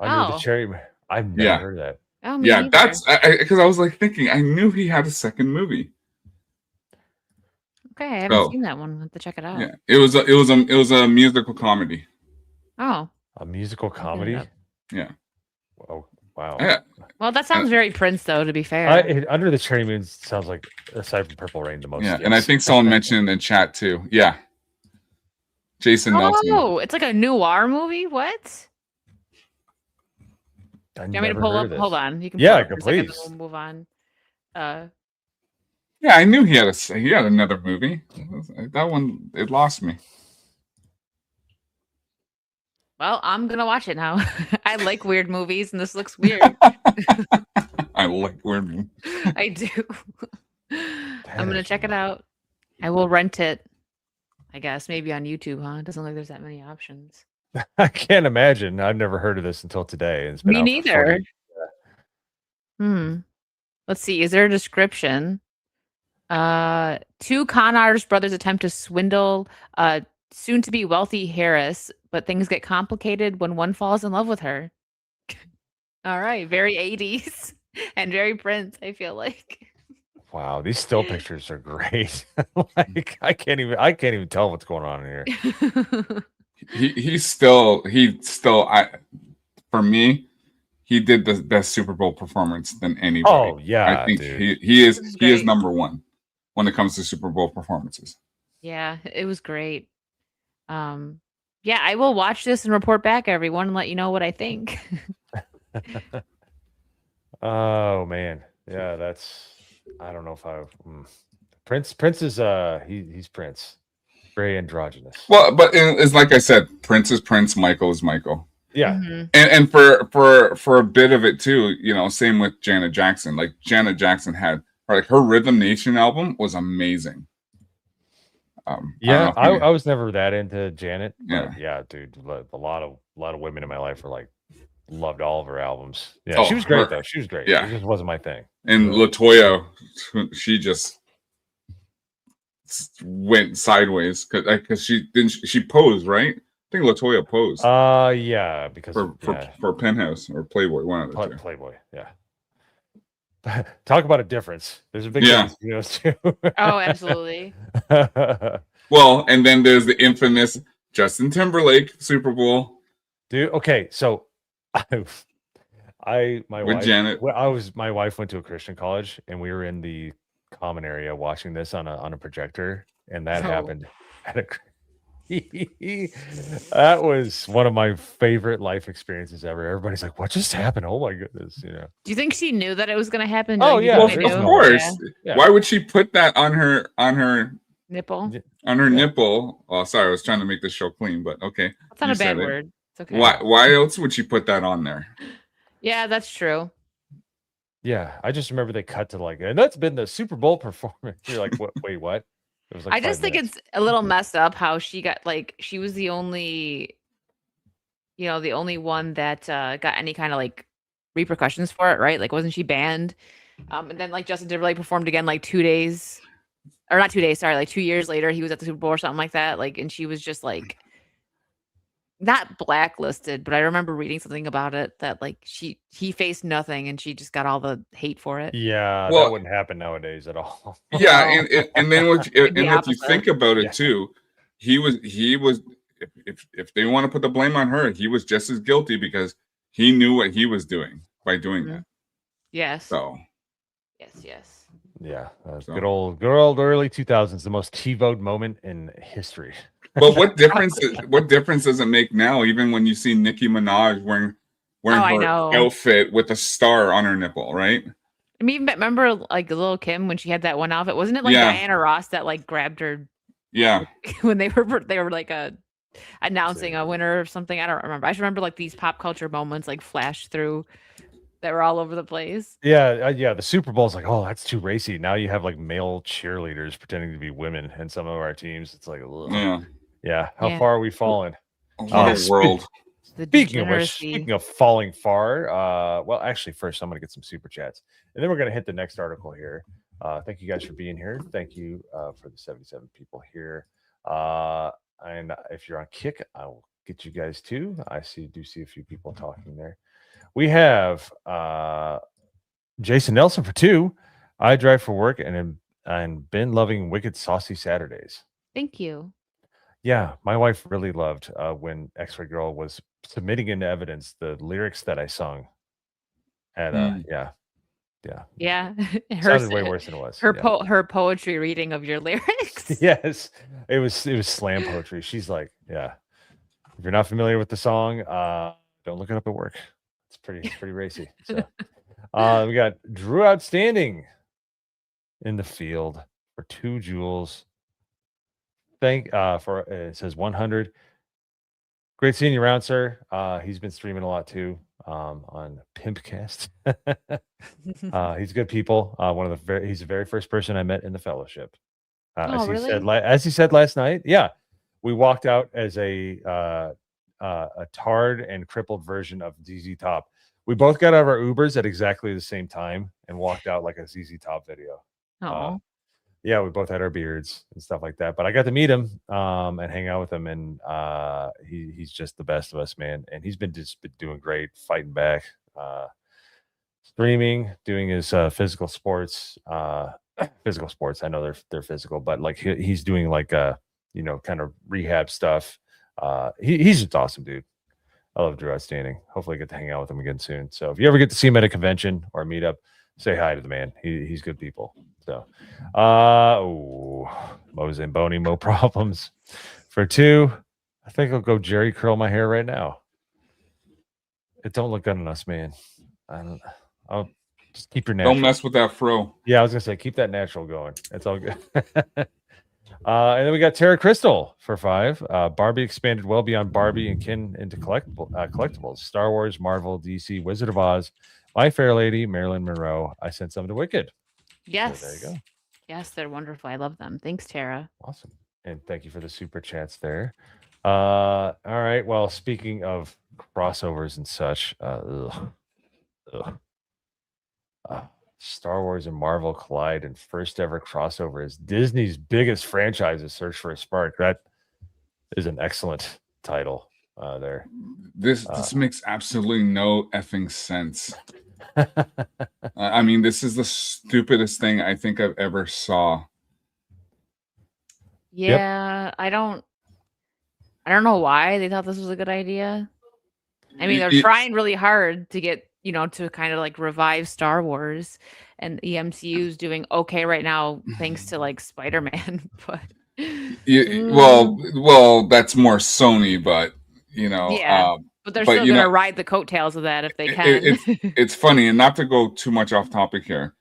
Under the Cherry. I've never heard of that. Oh, yeah, that's because I was like thinking I knew he had a second movie. Okay, I haven't seen that one. I have to check it out. Yeah, it was a musical comedy. Oh, a musical comedy. Yeah. Oh wow. Yeah. Well, that sounds very Prince, though. To be fair, Under the Cherry Moon sounds like, aside from Purple Rain, the most. Yeah, and I think someone mentioned in chat too. Yeah. Jason Nelson. Oh, it's like a noir movie. What? Do you want me to pull up? Hold on. You can. Yeah, pull up please. We'll move on. Yeah, I knew he had another movie. That one, it lost me. Well, I'm gonna watch it now. I like weird movies, and this looks weird. I like weird movies. I do. I'm gonna check it out. I will rent it. I guess maybe on YouTube, huh? It doesn't look like there's that many options. I can't imagine. I've never heard of this until today. It's been Me neither. Yeah. Let's see. Is there a description? Two con artist brothers attempt to swindle soon to be wealthy Harris, but things get complicated when one falls in love with her. All right, very 80s and very Prince, I feel like. Wow, these still pictures are great. Like I can't even tell what's going on here. He's still for me, he did the best Super Bowl performance than anybody. Oh yeah, I think dude. he is number one when it comes to Super Bowl performances. Yeah, it was great. Yeah, I will watch this and report back, everyone, and let you know what I think. Oh man, yeah, that's. I don't know if Prince is he's Prince, very androgynous. Well, but it's like I said, Prince is Prince, Michael is Michael. Yeah, and for a bit of it too, same with Janet Jackson. Like Janet Jackson had her Rhythm Nation album was amazing. I was never that into Janet. But yeah, dude, a lot of women in my life were like loved all of her albums. Yeah, she was great though. She was great. Yeah, it just wasn't my thing. And LaToya, she just went sideways because she posed, right? I think LaToya posed. Yeah, because for Penthouse or Playboy, one of the two. Playboy, yeah. Talk about a difference. There's a big difference between those two. Oh, absolutely. Well, and then there's the infamous Justin Timberlake Super Bowl. Dude, okay, so My With wife. Janet. My wife went to a Christian college, and we were in the common area watching this on a projector, and that Oh. happened at a. That was one of my favorite life experiences ever. Everybody's like, "What just happened? Oh my goodness!" You know. Do you think she knew that it was going to happen? Oh, Like, you yeah, think Well, they there's of knew? no way. course. Yeah. Why would she put that on her Nipple. on her Yeah. nipple? Oh, sorry, I was trying to make this show clean, but okay. That's not you a bad said it. word. It's okay. Why else would she put that on there? Yeah, that's true. Yeah, I just remember they cut to like, and that's been the Super Bowl performance. You're like, what? Wait, what? It was like I just 5 think minutes. it's a little messed up how she got like she was the only, the only one that got any kind of like repercussions for it, right? Like, wasn't she banned? And then like Justin Timberlake performed again like 2 days, or not 2 days, sorry, like 2 years later, he was at the Super Bowl or something like that. Like, and she was just like not blacklisted, but I remember reading something about it that like he faced nothing and she just got all the hate for it. Yeah, Well- that wouldn't happen nowadays at all. Yeah, No. and then if you opposite. think about it Yeah. too, he was if they want to put the blame on her, he was just as guilty because he knew what he was doing by doing that. Yes. So Yes. Yeah, So- good old early 2000s, the most TiVoed moment in history. but what difference does it make now, even when you see Nicki Minaj wearing I her know. outfit with a star on her nipple, right? I mean, remember like Lil' Kim when she had that one outfit? Wasn't it like Yeah. Diana Ross that like grabbed her Yeah. when they were like announcing a winner or something? I don't remember. I just remember like these pop culture moments like flashed through that were all over the place. Yeah, the Super Bowl's like, oh, that's too racy. Now you have like male cheerleaders pretending to be women in some of our teams. It's like, ugh. Yeah. How Yeah. far are we falling? What a world. The Speaking of which, degeneracy. speaking of falling far, well, actually, first I'm going to get some super chats, and then we're going to hit the next article here. Thank you guys for being here. Thank you for the 77 people here. And if you're on Kick, I will get you guys too. I do see a few people talking there. We have Jason Nelson for 2. I drive for work and been loving Wicked Saucy Saturdays. Thank you. Yeah, my wife really loved when X-Ray Girl was submitting into evidence the lyrics that I sung. At yeah. Yeah. Sounded way worse than it was. Her yeah. her poetry reading of your lyrics. Yes, it was slam poetry. She's like, yeah. If you're not familiar with the song, don't look it up at work. It's pretty racy. So, we got Drew Outstanding in the field for 2 jewels. For it says 100. Great seeing you around, sir. He's been streaming a lot too on Pimpcast. He's good people. He's the very first person I met in the fellowship. As he said, as he said last night. Yeah, we walked out as a tarred and crippled version of ZZ Top. We both got out of our Ubers at exactly the same time and walked out like a ZZ Top video. Oh. Yeah, we both had our beards and stuff like that. But I got to meet him and hang out with him, and he's just the best of us, man. And he's been doing great, fighting back, streaming, doing his physical sports. Physical sports, I know they're physical, but like he's doing like kind of rehab stuff. He's just awesome, dude. I love Drew Outstanding. Hopefully, I get to hang out with him again soon. So if you ever get to see him at a convention or a meetup, say hi to the man. He's good people. So, Mo Zamboni, Mo problems for 2. I think I'll go Jerry curl my hair right now. It don't look good on us, man. I'll just keep your natural. Don't mess with that fro. Yeah, I was gonna say keep that natural going. It's all good. And then we got Tara Crystal for 5. Barbie expanded well beyond Barbie and kin into collectibles. Star Wars, Marvel, DC, Wizard of Oz, My Fair Lady, Marilyn Monroe. I sent some to Wicked. Yes. So there you go. Yes, they're wonderful. I love them. Thanks, Tara. Awesome. And thank you for the super chats there. All right. Well, speaking of crossovers and such, Star Wars and Marvel collide in first ever crossover as Disney's biggest franchises search for a spark. That is an excellent title there. This makes absolutely no effing sense. I mean, this is the stupidest thing I think I've ever saw. Yeah, I don't know why they thought this was a good idea. I mean, they're trying really hard to get to kind of like revive Star Wars, and the MCU's doing okay right now thanks to like Spider-Man, but Well, that's more Sony, but yeah, but they're but still gonna ride the coattails of that if they can. it's funny, and not to go too much off topic here.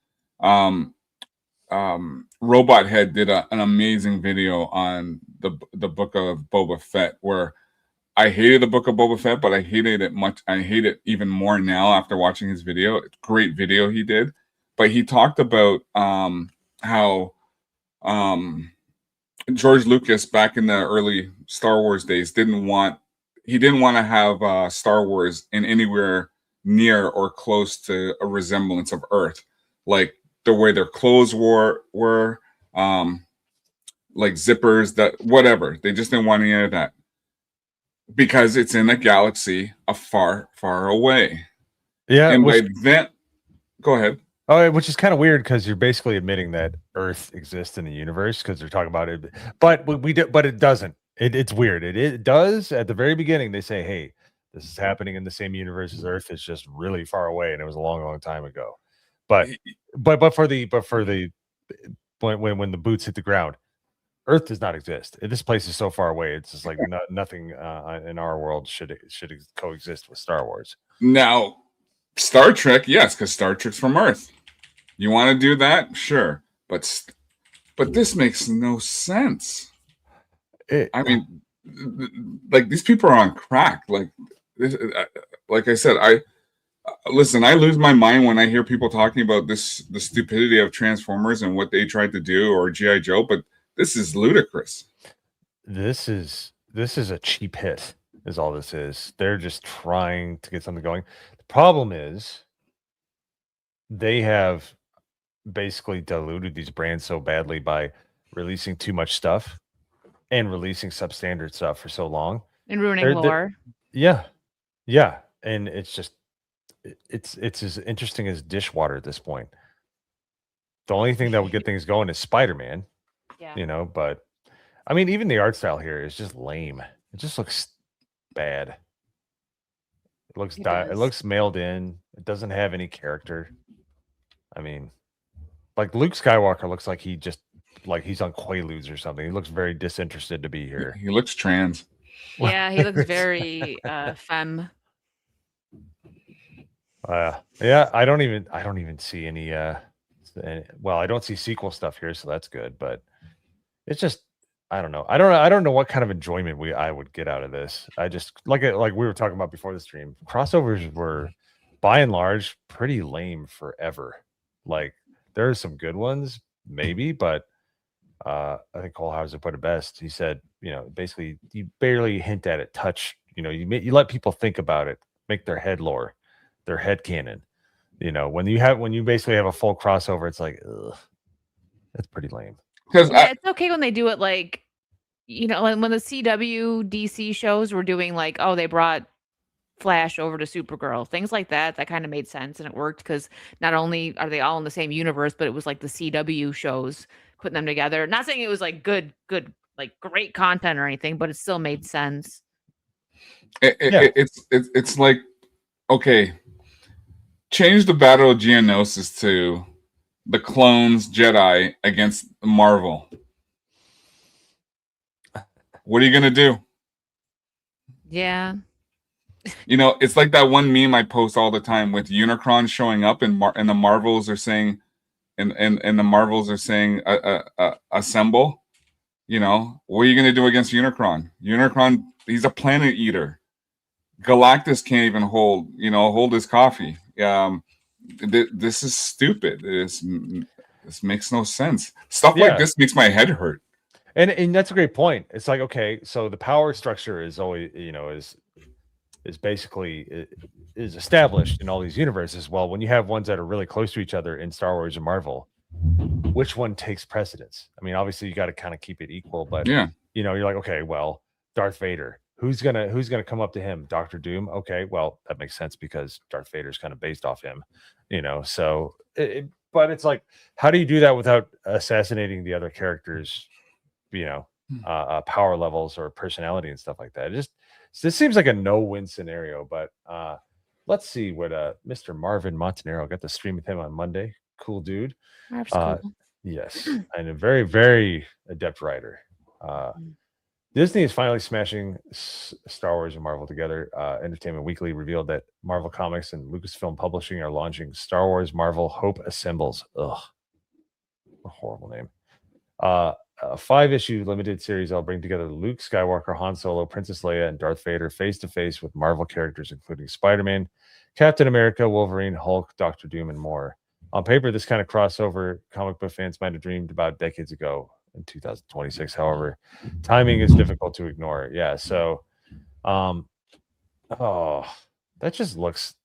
Robot Head did an amazing video on the book of Boba Fett, where I hated the book of Boba Fett, but I hate it even more now after watching his video. Great video he did, but he talked about how George Lucas back in the early Star Wars days didn't want to have Star Wars in anywhere near or close to a resemblance of Earth, like the way their clothes were like zippers, that whatever. They just didn't want any of that because it's in a galaxy far, far away. Yeah, and by then, go ahead. Oh, which is kind of weird because you're basically admitting that Earth exists in the universe because they're talking about it, but but it doesn't. It's weird. It does at the very beginning. They say, "Hey, this is happening in the same universe as Earth. It's just really far away, and it was a long, long time ago." But for the when the boots hit the ground, Earth does not exist. This place is so far away. It's just like nothing in our world should coexist with Star Wars. Now, Star Trek, yes, because Star Trek's from Earth. You want to do that, sure, but this makes no sense. I mean, like these people are on crack. Like I said, I lose my mind when I hear people talking about the stupidity of Transformers and what they tried to do, or G.I. Joe, but this is ludicrous. This is a cheap hit, is all this is. They're just trying to get something going. The problem is they have basically diluted these brands so badly by releasing too much stuff and releasing substandard stuff for so long. And ruining lore. Yeah. And it's just it's as interesting as dishwater at this point. The only thing that would get things going is Spider-Man. Yeah. But I mean, even the art style here is just lame. It just looks bad. It looks mailed in. It doesn't have any character. I mean, like Luke Skywalker looks like he's on Quaaludes or something. He looks very disinterested to be here. He looks trans. Yeah, he looks very femme. Yeah, I don't even see any well, I don't see sequel stuff here, so that's good, but it's just I don't know. I don't know what kind of enjoyment I would get out of this. I just like we were talking about before the stream. Crossovers were by and large pretty lame forever. Like there are some good ones, maybe, but I think Cole Hauser put it best. He said, basically you barely hint at it, touch, you let people think about it, make their head lore, their head canon. When you basically have a full crossover, it's like, ugh, that's pretty lame. It's okay when they do it like, like when the CW DC shows were doing like, oh, they brought Flash over to Supergirl, things like that kind of made sense and it worked because not only are they all in the same universe, but it was like the CW shows putting them together. Not saying it was like good like great content or anything, but it still made sense. It's like, okay, change the Battle of Geonosis to the clones Jedi against Marvel. What are you gonna do? Yeah. It's like that one meme I post all the time with Unicron showing up and the Marvels are saying, and the Marvels are saying, assemble. What are you gonna do against Unicron? Unicron, he's a planet eater. Galactus can't even hold his coffee. This is stupid. This makes no sense. Stuff like this makes my head hurt. And that's a great point. It's like, okay, so the power structure is always, is basically is established in all these universes. Well, when you have ones that are really close to each other in Star Wars and Marvel, which one takes precedence? I mean, obviously you got to kind of keep it equal, but yeah, you're like, okay, well, Darth Vader, who's gonna come up to him? Dr. Doom. Okay, well, that makes sense because Darth Vader's kind of based off him, so but it's like, how do you do that without assassinating the other characters, power levels or personality and stuff like that? This seems like a no-win scenario, but let's see what Mr. Marvin Montanaro got to stream with him on Monday. Cool dude. Marv's Uh, cool. yes, and a very, very adept writer. Disney is finally smashing Star Wars and Marvel together. Entertainment Weekly revealed that Marvel Comics and Lucasfilm Publishing are launching Star Wars Marvel Hope Assembles. Ugh, a horrible name. A 5-issue limited series that'll bring together Luke Skywalker, Han Solo, Princess Leia, and Darth Vader face to face with Marvel characters, including Spider-Man, Captain America, Wolverine, Hulk, Doctor Doom, and more. On paper, this kind of crossover comic book fans might have dreamed about decades ago in 2026. However, timing is difficult to ignore. Yeah, so that just looks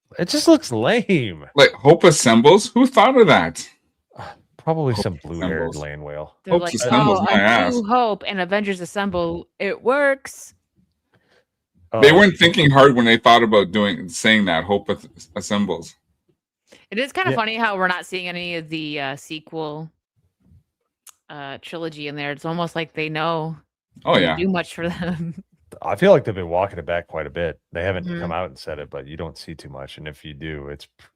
lame. Like Hope Assembles? Who thought of that? Probably Hope some blue-haired Assembles. land whale. They're Hope like, Assembles my a ass. New Hope and Avengers Assemble. It works. They weren't thinking hard when they thought about saying that. Hope Assembles. It is kind of funny how we're not seeing any of the sequel trilogy in there. It's almost like they know Oh didn't yeah. do much for them. I feel like they've been walking it back quite a bit. They haven't come out and said it, but you don't see too much. And if you do,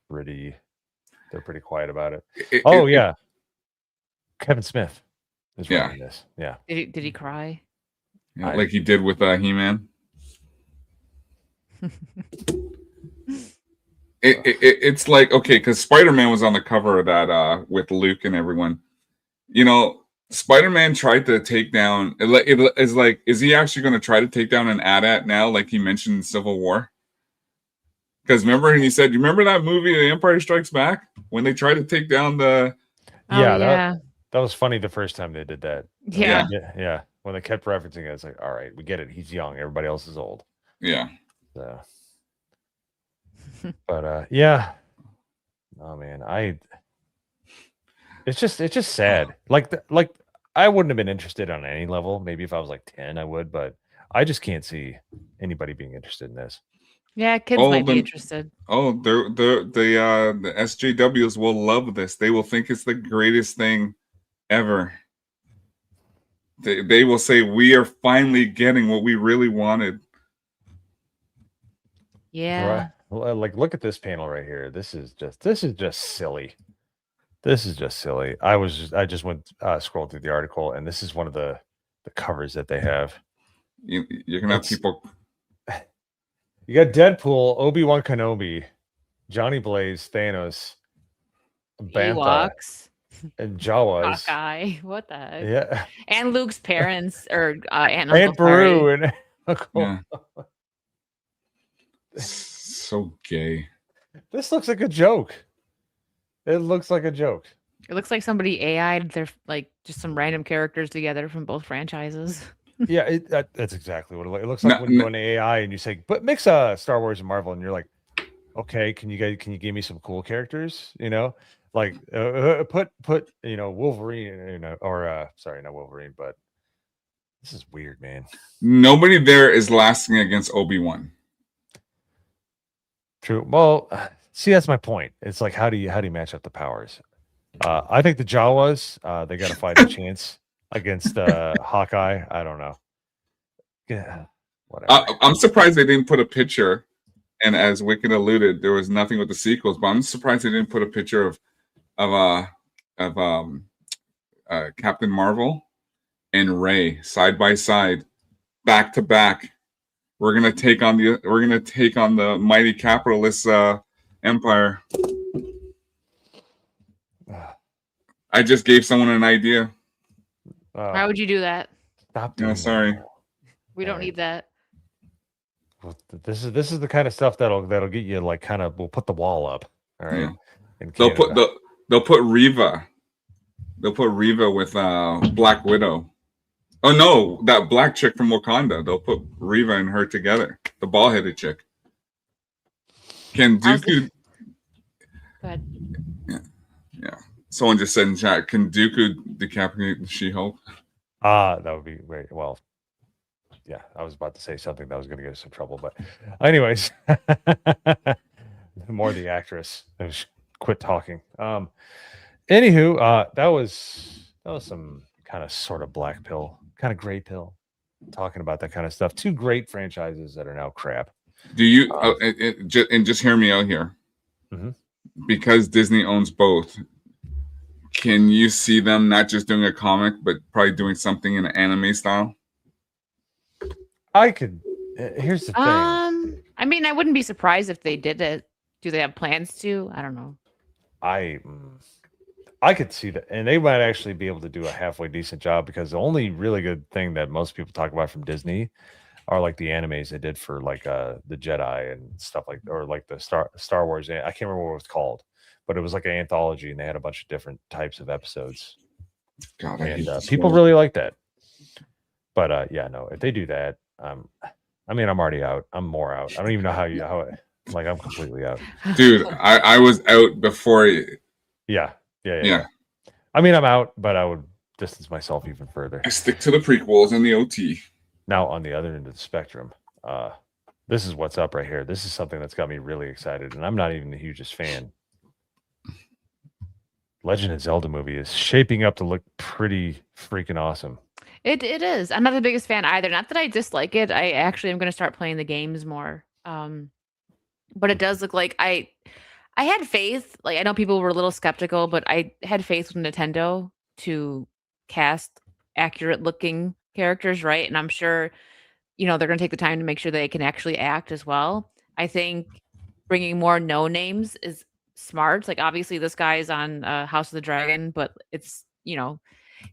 they're pretty quiet about it. Yeah. Kevin Smith is writing this. Yeah. Did he cry? Yeah, like he did with He-Man. It's like, okay, because Spider-Man was on the cover of that with Luke and everyone. You know, Spider-Man tried to take down. It's like, is he actually going to try to take down an AT-AT now, like he mentioned in Civil War? Because remember, he said, you remember that movie, The Empire Strikes Back, when they tried to take down the. That was funny the first time they did that. Yeah. When they kept referencing it, it's like, all right, we get it. He's young. Everybody else is old. Yeah. So. But yeah. Oh man, it's just sad. Like I wouldn't have been interested on any level. Maybe if I was like 10, I would, but I just can't see anybody being interested in this. Yeah, kids might be interested. Oh, the SJWs will love this. They will think it's the greatest thing ever. They will say, we are finally getting what we really wanted. Yeah. Right. Like, look at this panel right here. This is just silly. This is just silly. I just went scrolled through the article, and this is one of the covers that they have. You're gonna have people. You got Deadpool, Obi-Wan Kenobi, Johnny Blaze, Thanos, Bantha, Ewoks, and Jawas. Hawkeye. What the heck? Yeah. And Luke's parents, or Aunt Beru and Uncle. Yeah. So gay. This looks like a joke. It looks like a joke. It looks like somebody AI'd their like just some random characters together from both franchises. Yeah, that's exactly what it looks like when you go into AI and you say, "But mix Star Wars and Marvel," and you're like, "Okay, can you give me some cool characters?" You know, like put Wolverine, or sorry, not Wolverine, but this is weird, man. Nobody there is lasting against Obi-Wan. True. Well, see, that's my point. It's like, how do you match up the powers? I think the Jawas, they got a fighting chance against Hawkeye. I don't know. Yeah, whatever. I'm surprised they didn't put a picture. And as Wicked alluded, there was nothing with the sequels. But I'm surprised they didn't put a picture of Captain Marvel and Rey side by side, back to back. We're gonna take on the mighty capitalist empire. I just gave someone an idea. Why would you do that? Stop doing sorry. We don't need that. Well, this is the kind of stuff that'll get you like kind of. We'll put the wall up. All right. Yeah. They'll put Reva. They'll put Reva with Black Widow. Oh no, that black chick from Wakanda. They'll put Reva and her together. The bald-headed chick. Can Dooku? Go ahead. Yeah. Someone just said in chat, can Dooku decapitate the She-Hulk? That would be great. Well, yeah, I was about to say something that was going to get us in trouble, but anyways, more the actress. Quit talking. Anywho, that was some kind of sort of black pill, kind of gray pill, talking about that kind of stuff. Two great franchises that are now crap. Do you Uh, and just hear me out here? Mhm. Because Disney owns both, can you see them not just doing a comic, but probably doing something in an anime style? I could. Here's the thing. I mean, I wouldn't be surprised if they did it. Do they have plans to? I don't know. I could see that, and they might actually be able to do a halfway decent job because the only really good thing that most people talk about from Disney are like the animes they did for like the Jedi and stuff like, or like the Star Wars. I can't remember what it was called, but it was like an anthology, and they had a bunch of different types of episodes, God, I hate and this people world. really like that. But yeah, no, if they do that, I mean, I'm already out. I'm more out. I don't even know like I'm completely out. Dude, I was out before. Yeah. Yeah. I mean, I'm out, but I would distance myself even further. I stick to the prequels and the OT. Now, on the other end of the spectrum, this is what's up right here. This is something that's got me really excited, and I'm not even the hugest fan. Legend of Zelda movie is shaping up to look pretty freaking awesome. It is. I'm not the biggest fan either. Not that I dislike it. I actually am going to start playing the games more. But it does look like I had faith. Like I know people were a little skeptical, but I had faith with Nintendo to cast accurate looking characters, right? And I'm sure they're going to take the time to make sure they can actually act as well. I think bringing more no names is smart. Like obviously this guy is on House of the Dragon, but it's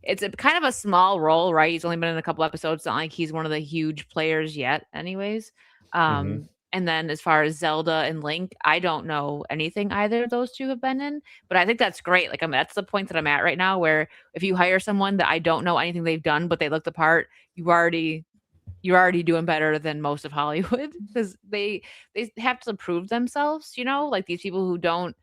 it's a kind of a small role, right? He's only been in a couple episodes. It's not like he's one of the huge players yet, anyways. Mhm. And then as far as Zelda and Link, I don't know anything either of those two have been in, but I think that's great. Like, that's the point that I'm at right now, where if you hire someone that I don't know anything they've done, but they look the part, you're already doing better than most of Hollywood because they have to prove themselves. Like these people who don't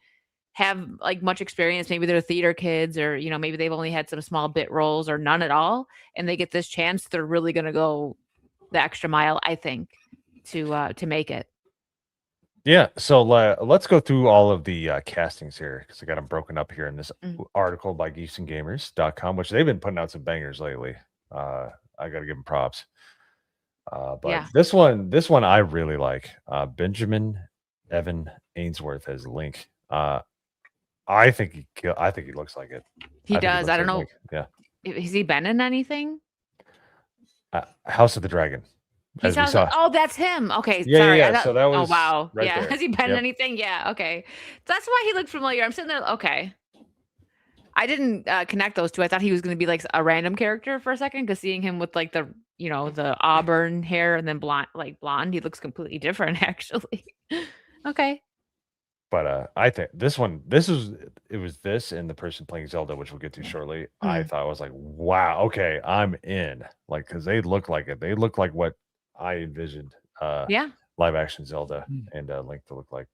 have like much experience. Maybe they're theater kids or, maybe they've only had some small bit roles or none at all. And they get this chance. They're really going to go the extra mile, I think, to make it. Yeah, so let's go through all of the castings here because I got them broken up here in this article by geeksandgamers.com, which they've been putting out some bangers lately. I got to give them props. But Yeah. this one I really like. Benjamin Evan Ainsworth as Link. I think he looks like it. He does. I don't know. Link. Yeah. Has he been in anything? House of the Dragon. He sounds like, oh, that's him. Okay, Yeah, sorry. yeah. So that was. Oh wow. Right yeah. there. Has he been in anything? Yeah. Okay. That's why he looked familiar. I'm sitting there. Okay. I didn't connect those two. I thought he was going to be like a random character for a second because seeing him with like the the auburn hair and then blonde, he looks completely different actually. Okay. But I think this was this and the person playing Zelda, which we'll get to shortly. I thought I was like, wow, okay, I'm in. Like, because they look like it. They look like what I envisioned Yeah. live action Zelda and Link to look like.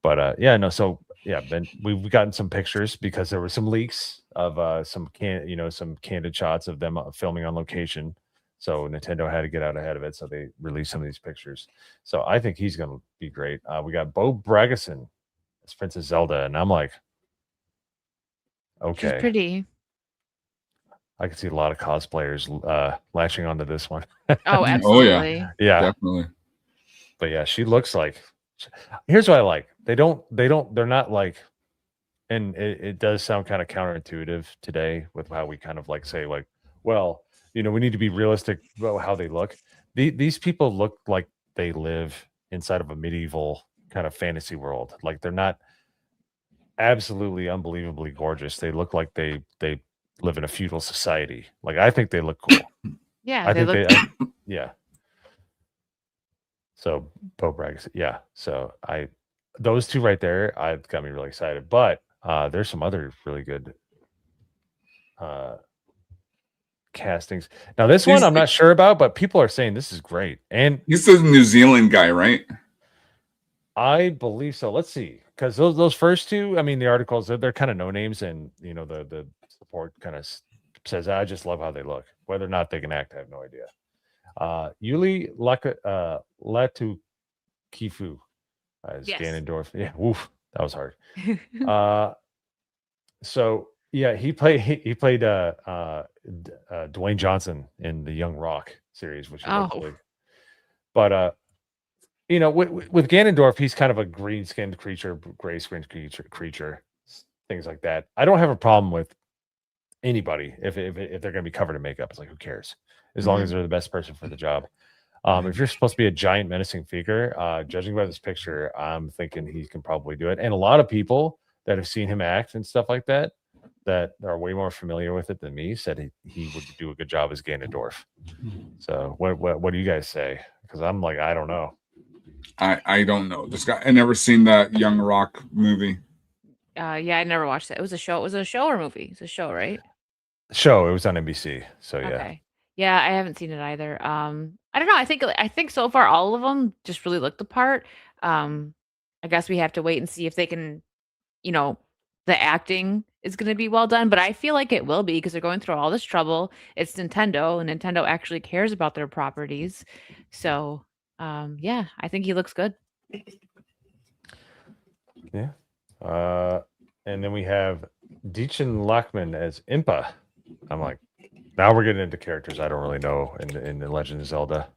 But yeah, no, so yeah, Ben, we've gotten some pictures because there were some leaks of some candid shots of them filming on location. So Nintendo had to get out ahead of it, so they released some of these pictures. So I think he's going to be great. We got Bo Bragison as Princess Zelda, and I'm like, okay, She's pretty. I can see a lot of cosplayers latching onto this one. Oh, absolutely. Yeah, definitely. But yeah, she looks like. Here's what I like. They're not like, and it does sound kind of counterintuitive today with how we kind of like say like, well, we need to be realistic about how they look. These people look like they live inside of a medieval kind of fantasy world. Like they're not absolutely unbelievably gorgeous. They look like they live in a feudal society. Like I think they look cool. Yeah, they look. Yeah. So Bo Bragg, yeah. So those two right there, got me really excited. But there's some other really good castings. Now this one I'm not sure about, but people are saying this is great. And he's a New Zealand guy, right? I believe so. Let's see, because those first two, I mean, the articles they're kind of no names, and the support kind of says I just love how they look. Whether or not they can act, I have no idea. Yuli Latu Kifu as Ganondorf. Yeah, woof, that was hard. So yeah, he played Dwayne Johnson in the Young Rock series, which is big. But you know, with Ganondorf, he's kind of a green-skinned creature, gray-skinned creature, things like that. I don't have a problem with anybody if they're going to be covered in makeup. It's like, who cares? As long as they're the best person for the job. If you're supposed to be a giant menacing figure, judging by this picture, I'm thinking he can probably do it. And a lot of people that have seen him act and stuff like that are way more familiar with it than me said he would do a good job as Ganondorf. So what do you guys say? Because I'm like, I don't know. I don't know this guy. I never seen that Young Rock movie. Yeah, I never watched it. It was a show. It was a show or movie? It's a show, right? Show. It was on NBC. So yeah. Okay. Yeah, I haven't seen it either. I don't know. I think so far all of them just really look the part. I guess we have to wait and see if they can, you know, the acting is going to be well done, but I feel like it will be because they're going through all this trouble. It's Nintendo, and Nintendo actually cares about their properties. So, yeah, I think he looks good. Yeah. And then we have Deachin Lachman as Impa. I'm like, now we're getting into characters I don't really know in the Legend of Zelda.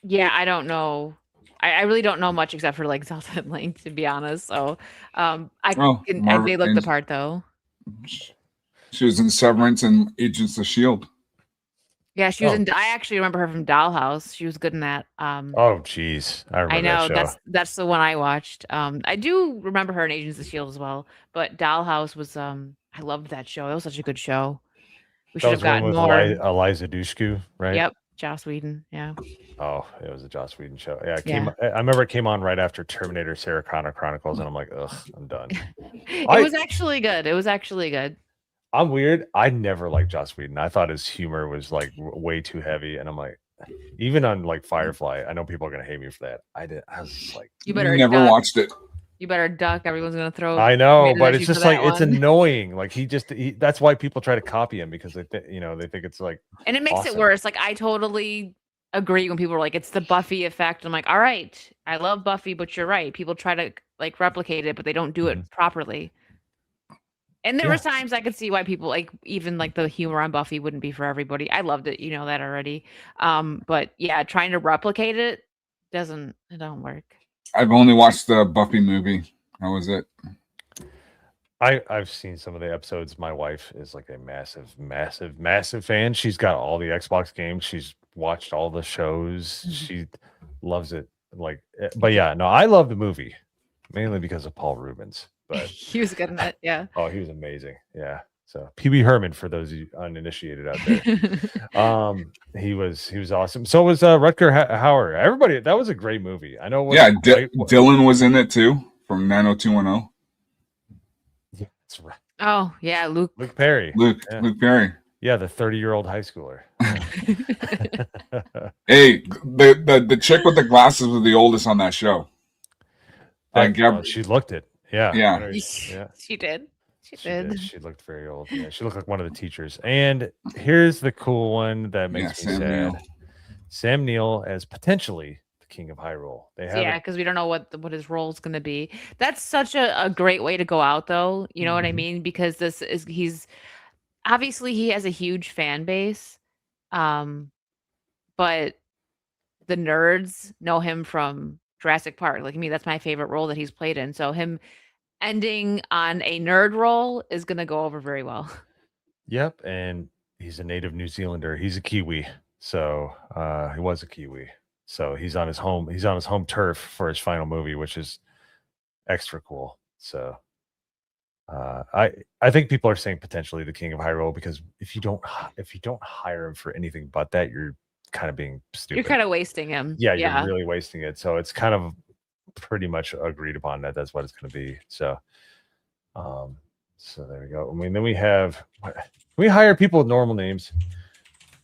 Yeah, I don't know. I really don't know much except for like Zelda and Link, to be honest. So, they look the part though. She was in Severance and Agents of Shield. Yeah, she was in. I actually remember her from Dollhouse. She was good in that. Oh, geez, I remember. I know that show. that's the one I watched. I do remember her in Agents of Shield as well. But Dollhouse was. I loved that show. It was such a good show. We should have gotten more. Eliza Dushku, right? Yep, Joss Whedon. Yeah. Oh, it was a Joss Whedon show. Yeah, I remember it came on right after Terminator: Sarah Connor Chronicles, and I'm like, ugh, I'm done. It was actually good. It was actually good. I'm weird. I never liked Joss Whedon. I thought his humor was like way too heavy, and I'm like, even on like Firefly, I know people are gonna hate me for that. I was just like, you never watched it. You better duck. Everyone's gonna throw. I know, but it's just like it's annoying. Like that's why people try to copy him because they think it's like, and it makes it worse. Like I totally agree when people are like, it's the Buffy effect. I'm like, all right, I love Buffy, but you're right. People try to like replicate it, but they don't do it properly. And there were times I could see why people like even like the humor on Buffy wouldn't be for everybody. I loved it, you know that already. But yeah, trying to replicate it don't work. I've only watched the Buffy movie. That was it. I've seen some of the episodes. My wife is like a massive fan. She's got all the Xbox games. She's watched all the shows. She loves it. Like, but yeah, no, I love the movie mainly because of Paul Rubens. But he was good in it, yeah. Oh, he was amazing. Yeah. So Pee Wee Herman for those of you uninitiated out there. He was awesome. So was Rutger Hauer. Everybody, that was a great movie. I know. Yeah, Dylan was in it too from 90210. Yeah, that's right. Oh yeah, Luke Perry. Luke Perry. Yeah, the 30-year-old high schooler. Hey, the chick with the glasses was the oldest on that show. She looked it. Yeah. She did. She looked very old. Yeah, she looked like one of the teachers. And here's the cool one that makes me sad. Sam Neill as potentially the King of Hyrule. Because we don't know what his role is going to be. That's such a great way to go out, though. You know what I mean? Because he's obviously he has a huge fan base, but the nerds know him from Jurassic Park. Like me, that's my favorite role that he's played in. So him ending on a nerd role is going to go over very well. Yep, and he's a native New Zealander. He's a Kiwi, so he was a Kiwi. So he's on his home turf for his final movie, which is extra cool. So I think people are saying potentially the King of Hyrule because if you don't hire him for anything but that, you're kind of being stupid. You're kind of wasting him. Yeah, you're really wasting it. So it's kind of pretty much agreed upon that that's what it's going to be. So so there we go. I mean, then we hire people with normal names.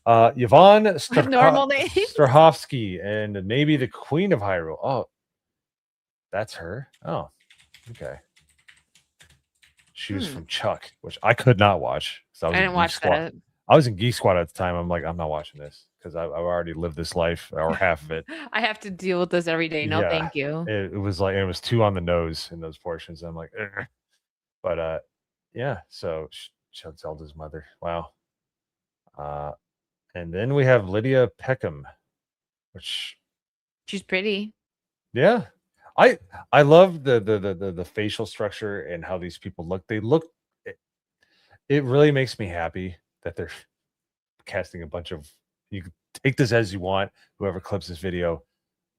Yvonne Strahovski and maybe the Queen of Hyrule. Oh, that's her. Oh, okay. She was from Chuck, which I could not watch. I didn't watch that. I was in Geek Squad at the time. I'm like, I'm not watching this because I've already lived this life or half of it. I have to deal with this every day. No, thank you. It was too on the nose in those portions. I'm like, ugh. But yeah. So Zelda's mother. Wow. And then we have Lydia Peckham, which she's pretty. Yeah. I love the facial structure and how these people look. They look it really makes me happy that they're casting a bunch of you can take this as you want, whoever clips this video.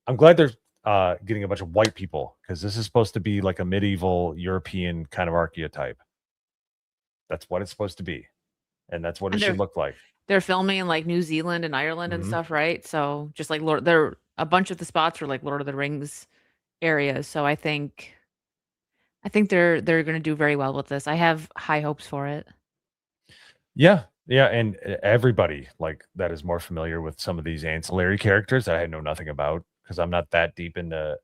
I'm glad they're getting a bunch of white people because this is supposed to be like a medieval European kind of archetype. That's what it's supposed to be. And that's what it And should look like. they're filming in like New Zealand and Ireland and Mhm. stuff, right? So just like they're a bunch of the spots are like Lord of the Rings areas. So I think they're gonna do very well with this. I have high hopes for it. Yeah. Yeah. And everybody like that is more familiar with some of these ancillary characters that I know nothing about because I'm not that deep into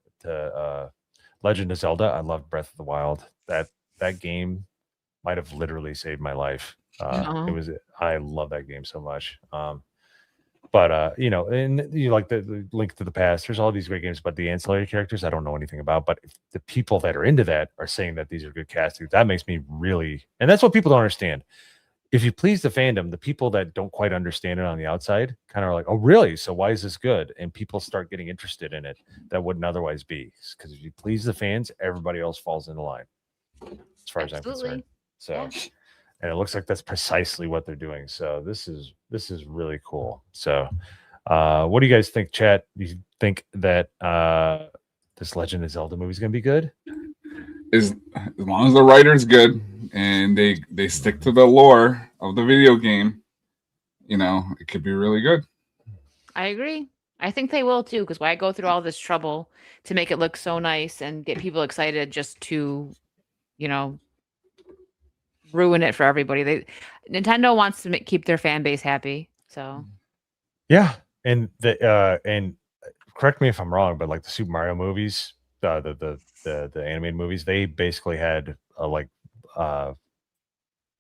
Legend of Zelda. I love Breath of the Wild. That game might have literally saved my life. It was I love that game so much. But you know, and you like the Link to the Past. There's all these great games, but the ancillary characters I don't know anything about. But if the people that are into that are saying that these are good castings, that makes me really, and that's what people don't understand. If you please the fandom, the people that don't quite understand it on the outside kind of are like, "Oh, really? So why is this good?" And people start getting interested in it that wouldn't otherwise be. Because if you please the fans, everybody else falls into line. As far as I'm concerned. So, Yeah. and it looks like that's precisely what they're doing. So this is really cool. So, what do you guys think, chat? Do you think that this Legend of Zelda movie is going to be good? As long as the writer's good and they stick to the lore of the video game, you know, it could be really good. I agree. I think they will too, because why go through all this trouble to make it look so nice and get people excited just to, you know, ruin it for everybody. Nintendo wants to keep their fan base happy. So Yeah, and and correct me if I'm wrong, but like the Super Mario movies, the animated movies, they basically had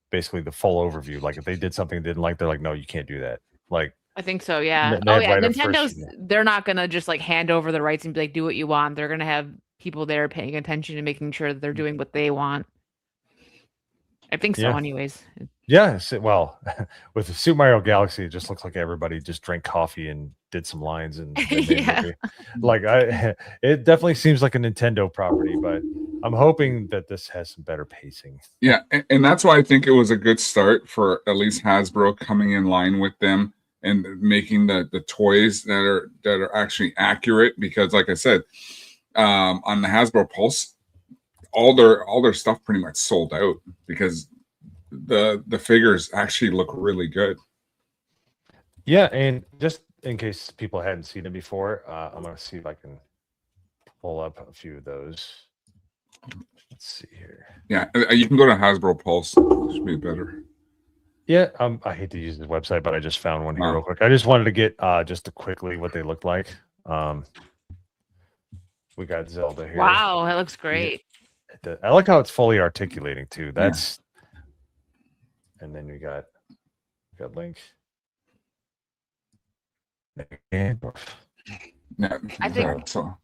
basically the full overview. Like if they did something they didn't like, they're like, no, you can't do that. Like I think so, yeah. they Oh had yeah, right up first. Nintendo's they're not gonna just like hand over the rights and be like, do what you want. They're gonna have people there paying attention and making sure that they're doing what they want. I think so, Yeah. anyways. Yeah, well, with the Super Mario Galaxy, it just looks like everybody just drank coffee and did some lines and then made a Yeah. movie. Like it definitely seems like a Nintendo property, but I'm hoping that this has some better pacing. Yeah, and that's why I think it was a good start for at least Hasbro coming in line with them and making the toys that are actually accurate. Because, like I said, on the Hasbro Pulse, all their stuff pretty much sold out because the figures actually look really good. Yeah, and just in case people hadn't seen it before, I'm gonna see if I can pull up a few of those. Let's see here. Yeah, you can go to Hasbro Pulse. It should be better. Yeah, I hate to use this website, but I just found one here Wow. real quick. I just wanted to get just quickly what they look like. We got Zelda here. Wow, that looks great. I like how it's fully articulating too. That's and then we got Link. And Yeah, I think so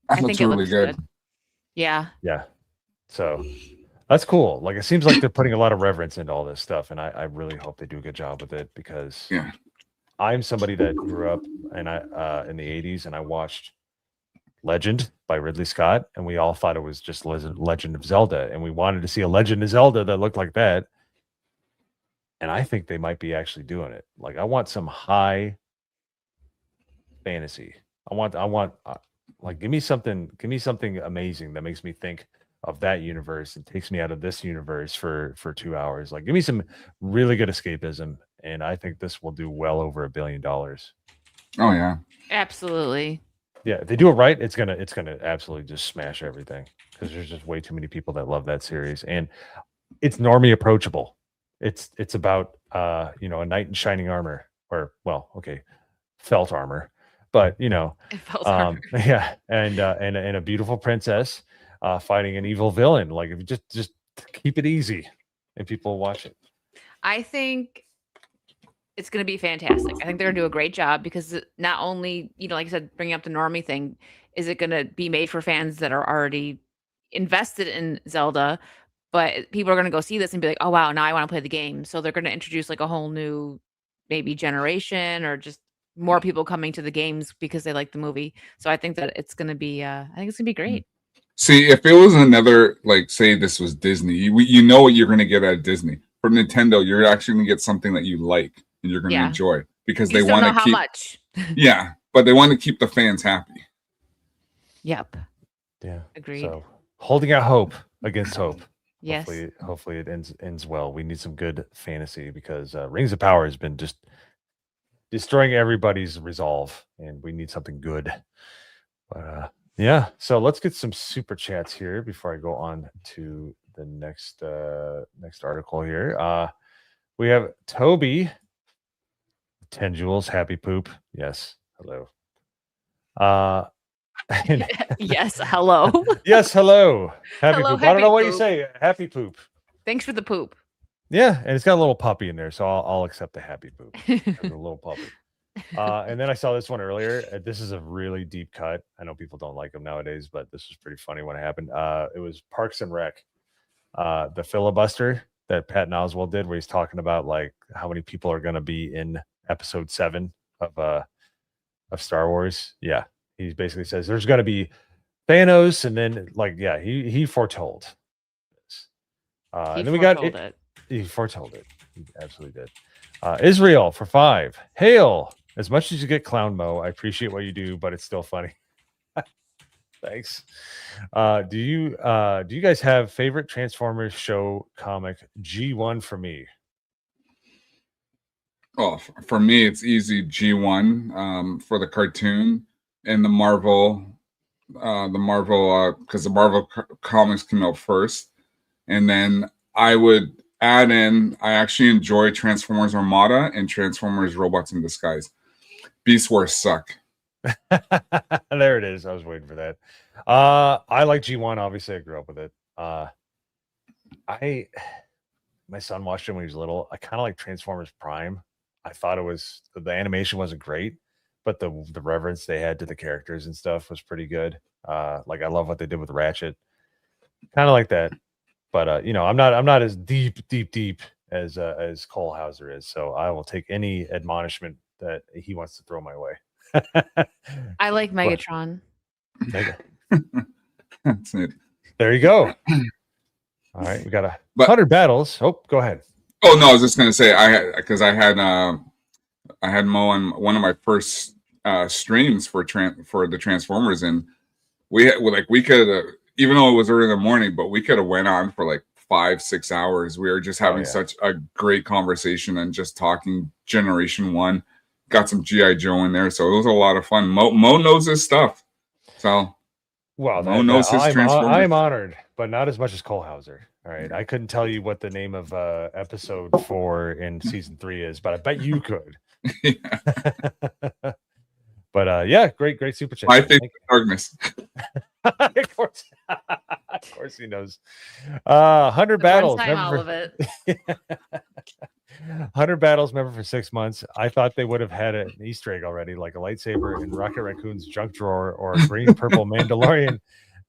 I that looks think it really looks good. Yeah. yeah. So that's cool. Like it seems like they're putting a lot of reverence into all this stuff, and I really hope they do a good job with it because I'm somebody that grew up and I in the 80s and I watched Legend by Ridley Scott, and we all thought it was just Legend of Zelda, and we wanted to see a Legend of Zelda that looked like that. And I think they might be actually doing it. Like I want some high fantasy. I want like give me something amazing that makes me think of that universe and takes me out of this universe for 2 hours. Like give me some really good escapism, and I think this will do well over $1 billion. Oh yeah, Absolutely. Yeah, if they do it right, it's gonna absolutely just smash everything because there's just way too many people that love that series, and it's normally approachable. It's about a knight in shining armor, or well, okay, felt armor, but yeah, and a beautiful princess fighting an evil villain. Like if you just keep it easy, and people watch it. I think it's going to be fantastic. I think they're going to do a great job because not only, like you said, bringing up the normie thing, is it going to be made for fans that are already invested in Zelda, but people are going to go see this and be like, oh, wow, now I want to play the game. So they're going to introduce like a whole new maybe generation or just more people coming to the games because they like the movie. So I think that it's gonna be great. See, if it was another, like, say this was Disney, you know what you're going to get at Disney. For Nintendo, you're actually going to get something that you like and you're going to Yeah. enjoy because You they just don't want know to how keep. much. Yeah, but they want to keep the fans happy. Yep. Yeah. Agreed. So holding out hope against hope. Yes. Hopefully it ends well. We need some good fantasy because Rings of Power has been just destroying everybody's resolve, and we need something good. But yeah, so let's get some super chats here before I go on to the next article here. We have Toby 10 Joules, happy poop. Yes, hello. And Yes. Hello. yes, hello. Happy Hello, poop. I don't know happy what you poop. say. Happy poop. Thanks for the poop. Yeah, and it's got a little puppy in there, so I'll accept the happy poop. A little puppy. And then I saw this one earlier. This is a really deep cut. I know people don't like them nowadays, but this was pretty funny when it happened. It was Parks and Rec, the filibuster that Patton Oswalt did, where he's talking about like how many people are going to be in episode 7 of Star Wars. Yeah, he basically says there's going to be Thanos, and then like he foretold this. And then we got it. He foretold it. He absolutely did. Israel for 5. Hail. As much as you get Clown Mo, I appreciate what you do, but it's still funny. Thanks. Do you guys have favorite Transformers show comic? G1 for me. Oh, for me, it's easy. G1 for the cartoon and the Marvel, because the Marvel comics came out first, and then I would add in. I actually enjoy Transformers Armada and Transformers Robots in Disguise. Beast Wars suck. There it is. I was waiting for that. I like G1. Obviously, I grew up with it. My son watched it when he was little. I kind of like Transformers Prime. I thought the animation wasn't great, but the reverence they had to the characters and stuff was pretty good. Like I love what they did with Ratchet. Kind of like that. But I'm not as deep as Cole Hauser is. So I will take any admonishment that he wants to throw my way. I like Megatron. That's it. There you go. All right, we got 100 battles. Oh, go ahead. Oh no, I was just gonna say I had Mo on one of my first streams for the Transformers, and we could even though it was early in the morning, but we could have went on for like 5-6 hours. We were just having such a great conversation and just talking Generation 1. Got some G.I. Joe in there, so it was a lot of fun. Mo knows his stuff. So Mo knows his Transformers. I'm honored, but not as much as Cole Hauser. All right. I couldn't tell you what the name of episode 4 in season 3 is, but I bet you could. But great super chat. I think darkness. Of course he knows. 100 battles. All of it. 100 battles, remember, for 6 months. I thought they would have had an Easter egg already, like a lightsaber in Rocket Raccoon's junk drawer or a green purple Mandalorian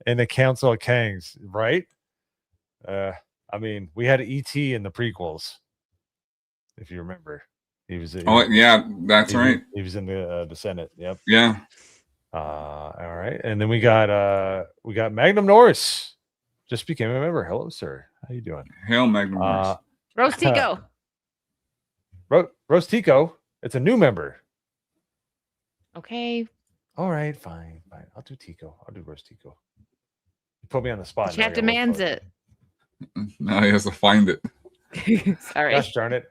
in the Council of Kangs, right? I mean, we had E.T. in the prequels, if you remember. That's right. He was in the Senate. Yep. Yeah. All right, and then we got Magnum Norris. Just became a member. Hello, sir. How you doing? Hail, Magnum Norris. Rostico. Rostico. It's a new member. Okay. All right, fine. I'll do Tico. I'll do Rostico. You put me on the spot. The chat demands it. Now he has to find it. Sorry. Gosh darn it.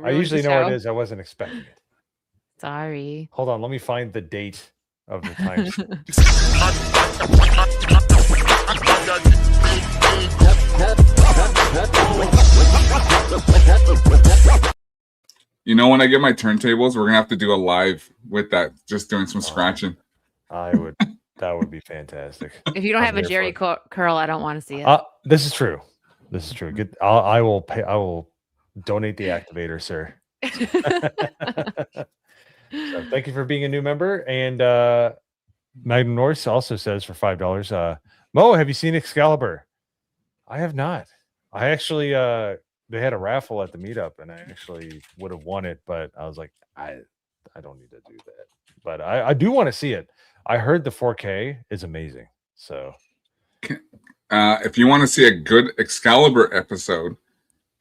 I usually know what it is. I wasn't expecting it. Sorry. Hold on. Let me find the date of the time. You know, when I get my turntables, we're gonna have to do a live with that, just doing some scratching. That would be fantastic. If you don't have a Jerry curl, I don't want to see it. This is true. I will pay. I will donate the activator, sir. So thank you for being a new member. And Magnum Norris also says for $5, Mo, have you seen Excalibur? I have not. I actually they had a raffle at the meetup, and I actually would have won it, but I was like, I don't need to do that. But I do want to see it. I heard the 4K is amazing. So if you want to see a good Excalibur episode,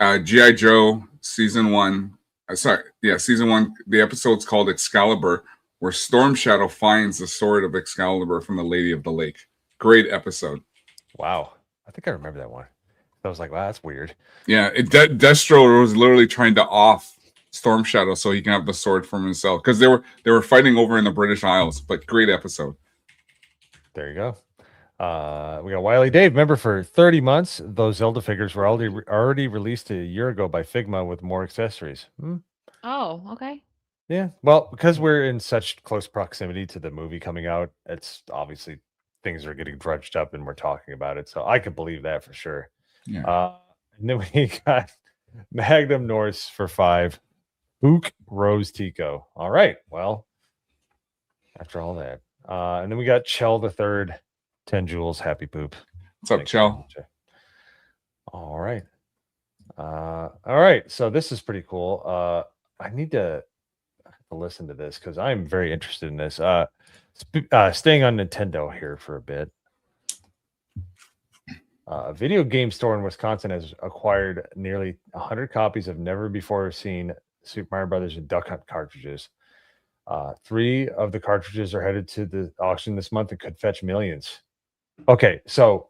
G.I. Joe season 1. Season 1. The episode's called Excalibur, where Storm Shadow finds the sword of Excalibur from the Lady of the Lake. Great episode. Wow. I think I remember that one. I was like, wow, that's weird. Yeah, Destro was literally trying to off Storm Shadow so he can have the sword from himself, because they were fighting over in the British Isles. But great episode. There you go. We got Wiley Dave. Remember, for 30 months, those Zelda figures were already released a year ago by Figma with more accessories. Oh, okay. Yeah. Well, because we're in such close proximity to the movie coming out, it's obviously things are getting drudged up and we're talking about it. So I could believe that for sure. Yeah. And then we got Magnum Norse for 5. Ook Rose Tico. All right. Well, after all that. And then we got Chell the Third, 10 Jewels, Happy Poop. What's up, Chell? All right. All right. So this is pretty cool. I need to listen to this because I'm very interested in this. Staying on Nintendo here for a bit. A video game store in Wisconsin has acquired nearly 100 copies of never before seen Super Mario Brothers and Duck Hunt cartridges. 3 of the cartridges are headed to the auction this month and could fetch millions. Okay, so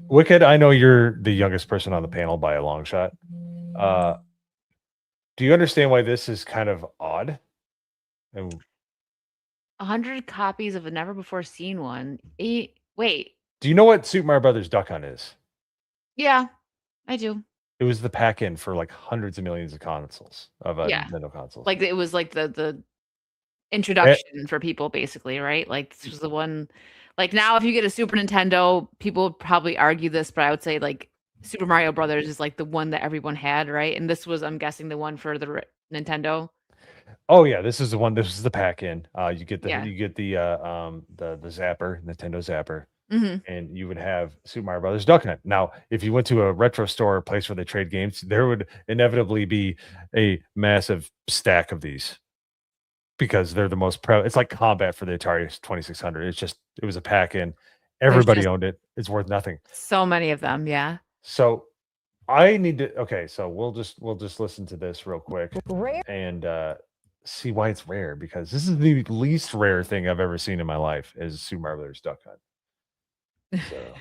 Wicked, I know you're the youngest person on the panel by a long shot. Do you understand why this is kind of odd? And 100 copies of a never before seen one. Wait. do you know what Super Mario Brothers Duck Hunt is? Yeah, I do. It was the pack-in for like hundreds of millions of consoles of Yeah. Nintendo consoles. Like it was like the introduction for people, basically, right? Like this was the one. Like now, if you get a Super Nintendo, people would probably argue this, but I would say like Super Mario Brothers is like the one that everyone had, right? And this was, I'm guessing, the one for the Nintendo. Oh yeah, this is the one. This is the pack-in. You get the Yeah. the Zapper, Nintendo Zapper, Mhm. and you would have Super Mario Brothers Duck Hunt. Now, if you went to a retro store, a place where they trade games, there would inevitably be a massive stack of these because they're the most it's like Combat for the Atari 2600. It was a pack-in. Everybody just- owned it. It's worth nothing. So many of them, yeah. So I need to. Okay, so we'll just listen to this real quick and see why it's rare, because this is the least rare thing I've ever seen in my life is Super Mario Brothers Duck Hunt. So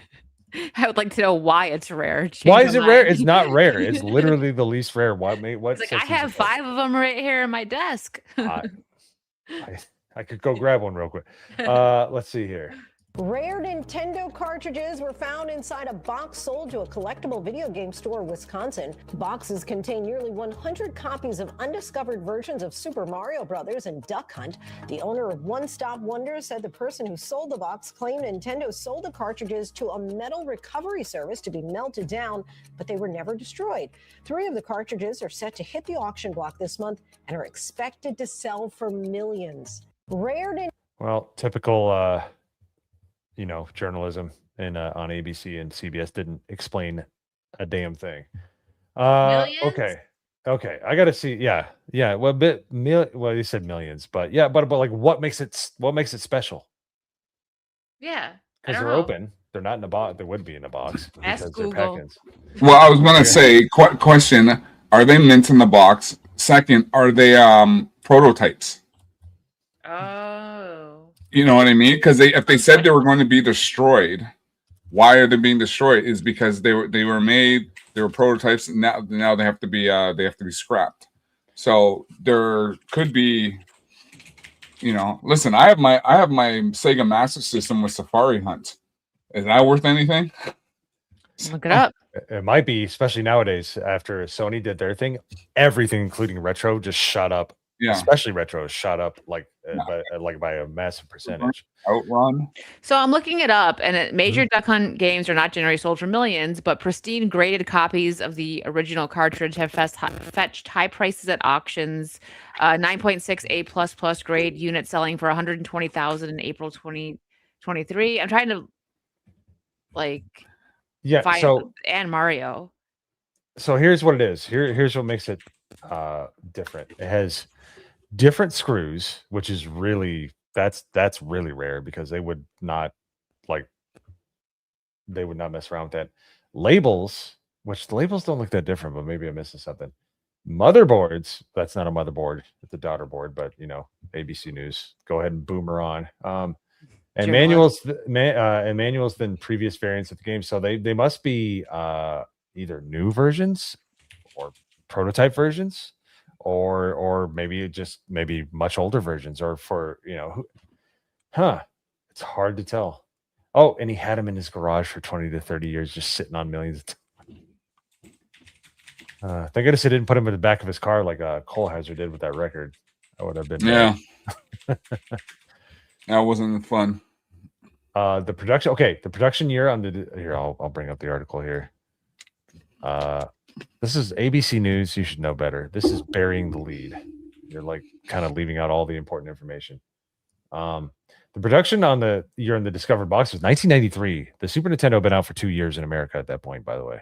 I would like to know why it's rare. Change why my is it rare? mind. It's not rare. It's literally the least rare. What It's like I sets this have apart? 5 of them right here in my desk. I could go grab one real quick. Let's see here. Rare Nintendo cartridges were found inside a box sold to a collectible video game store in Wisconsin. Boxes contain nearly 100 copies of undiscovered versions of Super Mario Brothers and Duck Hunt. The owner of One Stop Wonders said the person who sold the box claimed Nintendo sold the cartridges to a metal recovery service to be melted down, but they were never destroyed. 3 of the cartridges are set to hit the auction block this month and are expected to sell for millions. Well, typical journalism in on ABC and CBS didn't explain a damn thing. Millions? Okay. I got to see. Yeah. Well, well, you said millions, but yeah, but like, what makes it special? Yeah. Because they're open. They're not in a box. They would be in a box. Ask because they're Google. pack-ins. Well, I was gonna say, question: are they mint in the box? Second, are they prototypes? Oh. You know what I mean? Because if they said they were going to be destroyed, why are they being destroyed? Is because they were made, they were prototypes, and now they have to be scrapped. So there could be, listen, I have my Sega Master System with Safari Hunt. Is that worth anything? Look it up. It might be, especially nowadays after Sony did their thing. Everything, including retro, just shot up. Yeah. Especially retro, shot up by a massive percentage. Outrun. So I'm looking it up, and major Duck Hunt games are not generally sold for millions, but pristine graded copies of the original cartridge have fetched high prices at auctions. 9.6 A++ grade unit selling for $120,000 in April 2023. I'm trying to find and Mario. So here's what it is. Here's what makes it different. It has different screws, which is really that's really rare because they would not mess around with that. Labels, which the labels don't look that different, but maybe I'm missing something. Motherboards, that's not a motherboard, it's a daughter board, but ABC News. Go ahead and boomer on. And manuals than previous variants of the game. So they must be either new versions or prototype versions, or maybe much older versions, or for it's hard to tell. Oh, and he had him in his garage for 20 to 30 years, just sitting on millions. Thank goodness he didn't put him in the back of his car like Cole Hauser did with that record. That would have been That wasn't fun. The production year on here. I'll bring up the article here. This is ABC News. You should know better. This is burying the lead. You're like kind of leaving out all the important information. The production on the year in the discovered box was 1993. The Super Nintendo had been out for 2 years in America at that point, by the way.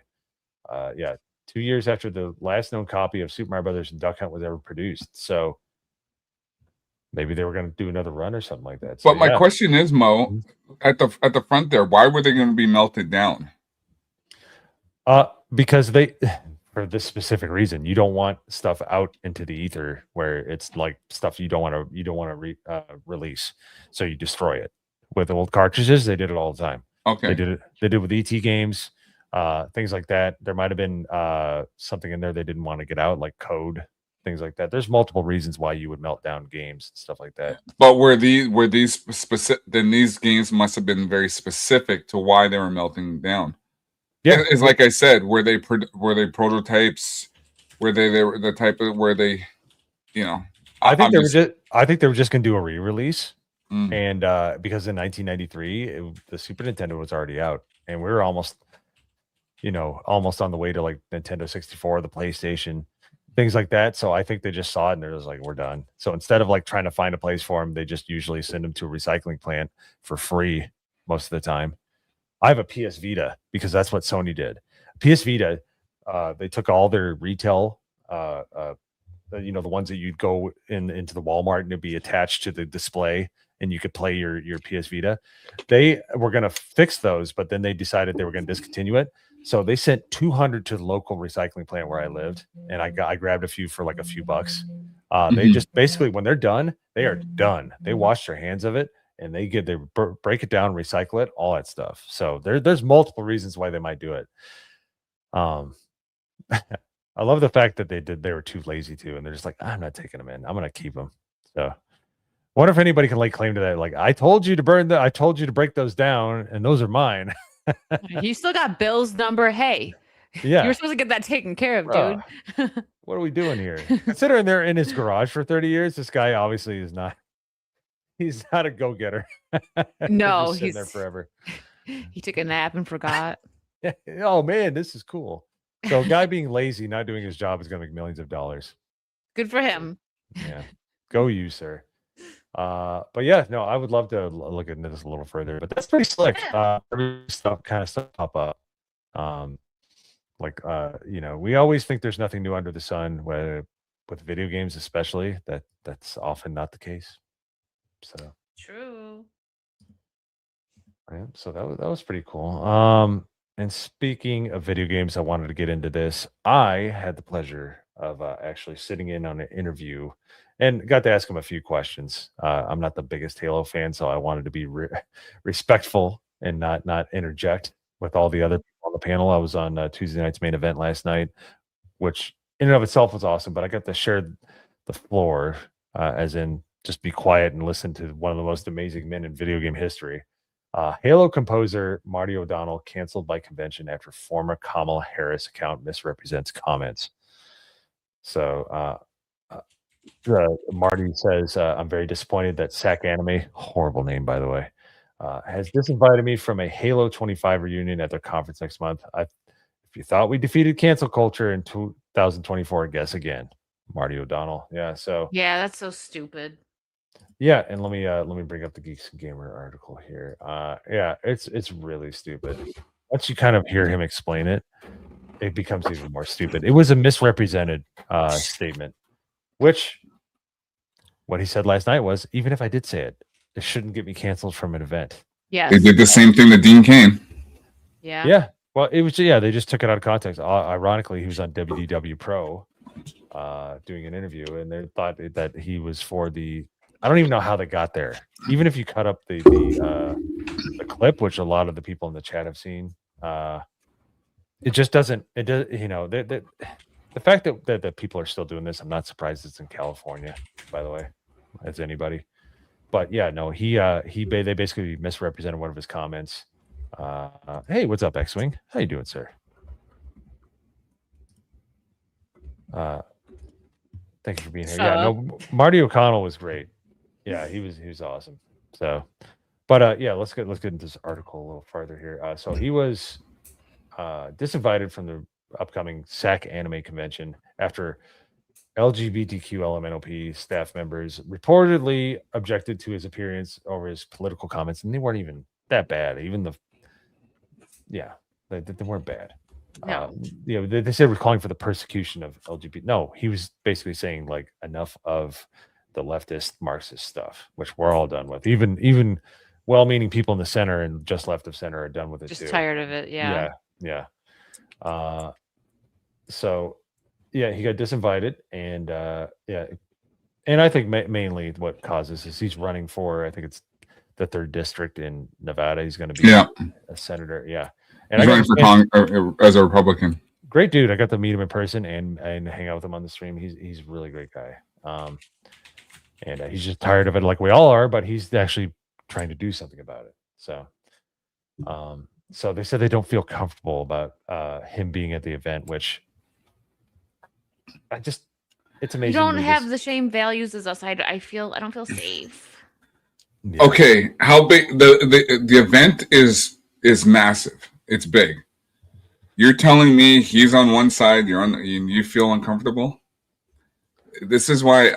2 years after the last known copy of Super Mario Brothers and Duck Hunt was ever produced. So maybe they were going to do another run or something like that. But my question is, Mo, at the front there, why were they going to be melted down? Because for this specific reason, you don't want stuff out into the ether where it's like stuff you don't want to release, so you destroy it. With old cartridges, they did it all the time. Okay, they did it with ET games, things like that. There might have been something in there they didn't want to get out, like code, things like that. There's multiple reasons why you would melt down games and stuff like that. But were these specific? Then these games must have been very specific to why they were melting down. Yeah, it's like I said. Were they prototypes? Were they the type of where they, I think they were just going to do a re-release, and because in 1993 the Super Nintendo was already out, and we were almost on the way to like Nintendo 64, the PlayStation, things like that. So I think they just saw it and they're just like, we're done. So instead of like trying to find a place for them, they just usually send them to a recycling plant for free most of the time. I have a PS Vita because that's what Sony did. PS Vita, they took all their retail, the ones that you'd go into the Walmart and it'd be attached to the display and you could play your PS Vita. They were going to fix those, but then they decided they were going to discontinue it. So they sent 200 to the local recycling plant where I lived, and I grabbed a few for like a few bucks. They just basically, when they're done, they are done. They wash their hands of it. And they break it down, recycle it, all that stuff. So there's multiple reasons why they might do it. I love the fact that they were too lazy to, and they're just like, I'm not taking them in. I'm gonna keep them. So, wonder if anybody can lay claim to that. Like, I told you to break those down, and those are mine. You still got Bill's number. Hey, yeah, you were supposed to get that taken care of, dude. What are we doing here? Considering they're in his garage for 30 years, this guy obviously is not. He's not a go-getter. No, he's there forever. He took a nap and forgot. Oh man, this is cool. So a guy being lazy, not doing his job, is going to make millions of dollars. Good for him. Yeah, go you, sir. But yeah, no, I would love to look into this a little further. But that's pretty slick. Every stuff pop up. We always think there's nothing new under the sun. With video games, especially, that's often not the case. So true. Yeah, so that was pretty cool. And speaking of video games, I wanted to get into this. I had the pleasure of actually sitting in on an interview and got to ask him a few questions. I'm not the biggest Halo fan, so I wanted to be respectful and not interject with all the other people on the panel. I was on Tuesday night's main event last night, which in and of itself was awesome, but I got to share the floor, as in just be quiet and listen to one of the most amazing men in video game history. Halo composer Marty O'Donnell canceled by convention after former Kamala Harris account misrepresents comments. So Marty says, I'm very disappointed that Sack Anime, horrible name by the way, has disinvited me from a Halo 25 reunion at their conference next month. If you thought we defeated cancel culture in 2024, guess again. Marty O'Donnell. Yeah, that's so stupid. Yeah, and let me bring up the Geeks and Gamer article here. Yeah, it's really stupid. Once you kind of hear him explain it, it becomes even more stupid. It was a misrepresented statement, which what he said last night was, even if I did say it, it shouldn't get me canceled from an event. Yes. They did the same thing to Dean Cain. Yeah. Yeah. Well, it was, they just took it out of context. Ironically, he was on WDW Pro doing an interview, and they thought that he was for the. I don't even know how they got there. Even if you cut up the clip, which a lot of the people in the chat have seen, it just doesn't. It does. The fact that people are still doing this, I'm not surprised it's in California, by the way, as anybody. But yeah, no, they basically misrepresented one of his comments. Hey, what's up, X-Wing? How you doing, sir? Thank you for being here. Yeah, no, Marty O'Connell was great. Yeah, he was awesome. So, but let's get into this article a little farther here. So he was disinvited from the upcoming SAC anime convention after LGBTQ LMNOP staff members reportedly objected to his appearance over his political comments, and they weren't even that bad. Even they weren't bad. No. They said we're calling for the persecution of LGBT. No, he was basically saying like enough of the leftist Marxist stuff, which we're all done with. Even well-meaning people in the center and just left of center are done with it Just too. tired of it. Yeah. Yeah. So yeah, he got disinvited, and and I think mainly what causes is he's running for, I think it's the 3rd district in Nevada. He's going to be a senator. Yeah. And he's running for Congress as a Republican. Great dude. I got to meet him in person and hang out with him on the stream. He's a really great guy. And he's just tired of it, like we all are, but he's actually trying to do something about it. So, so they said they don't feel comfortable about him being at the event, which it's amazing. You don't have the same values as us. I don't feel safe. Yeah. Okay, how big the event is massive. It's big. You're telling me he's on one side, you feel uncomfortable? This is why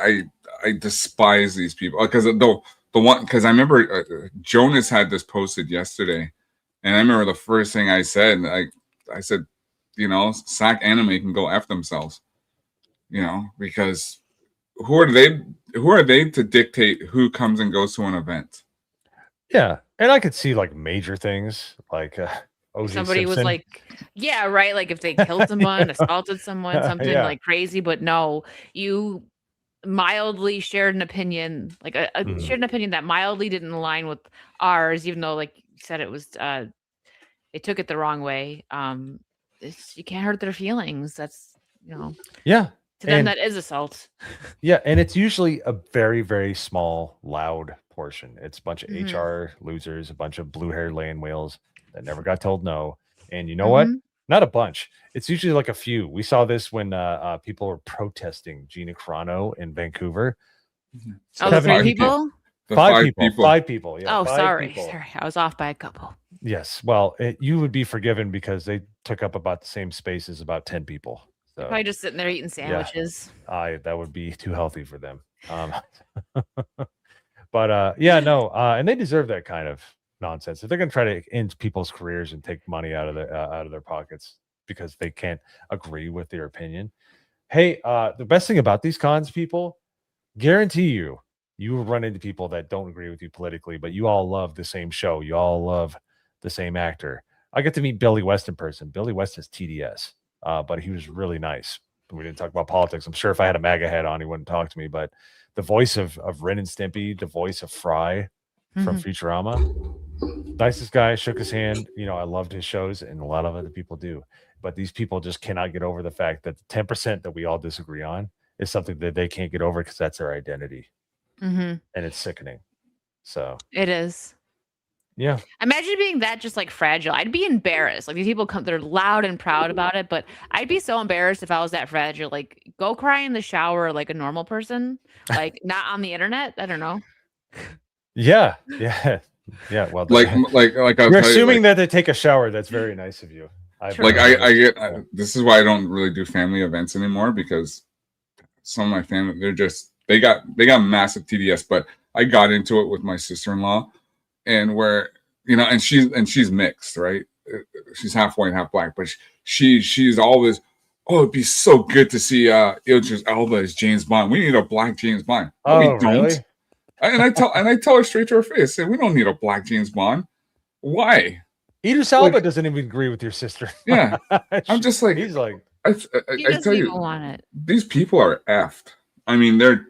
I despise these people, because because I remember Jonas had this posted yesterday, and I remember the first thing I said, I said, SAC anime can go F themselves, because who are they to dictate who comes and goes to an event? Yeah, and I could see like major things like somebody Simpson. was like, yeah, right, like if they killed someone, assaulted someone, something like crazy. But no, you mildly shared an opinion, like shared an opinion that mildly didn't align with ours, even though, like you said, it was they took it the wrong way. You can't hurt their feelings. That's yeah, to them that is assault. Yeah, and it's usually a very, very small, loud portion. It's a bunch of HR losers, a bunch of blue-haired land whales that never got told no. And you know what? Not a bunch. It's usually like a few. We saw this when people were protesting Gina Carano in Vancouver. Oh, the 3 people? Five people. Yeah, oh, sorry. I was off by a couple. Yes. Well, you would be forgiven because they took up about the same space as about 10 people. So, probably just sitting there eating sandwiches. Yeah, that would be too healthy for them. But and they deserve that kind of nonsense. If they're going to try to end people's careers and take money out of their pockets because they can't agree with their opinion. Hey, the best thing about these cons, people, guarantee you will run into people that don't agree with you politically, but you all love the same show. You all love the same actor. I get to meet Billy West in person. Billy West is TDS, but he was really nice. We didn't talk about politics. I'm sure if I had a MAGA hat on, he wouldn't talk to me, but the voice of Ren and Stimpy, the voice of Fry from Futurama, nicest guy, shook his hand. I loved his shows, and a lot of other people do. But these people just cannot get over the fact that the 10% that we all disagree on is something that they can't get over because that's their identity. And it's sickening. So it is. Yeah. Imagine being that just like fragile. I'd be embarrassed. Like these people they're loud and proud about it, but I'd be so embarrassed if I was that fragile. Like go cry in the shower like a normal person, like not on the internet. I don't know. Yeah. Well, you're assuming that they take a shower. That's very nice of you. I get. This is why I don't really do family events anymore, because some of my family they got massive TDS, but I got into it with my sister-in-law, and where and she's mixed, right? She's half white, half black, but she's always oh, it'd be so good to see Idris Elba as James Bond. We need a black James Bond. No, we don't. Really? And I tell her straight to her face, I say, we don't need a black James Bond. Why? Idris Elba doesn't even agree with your sister. Yeah. I'm just like, he's like, I doesn't tell even you, want it. these people are effed. I mean, they're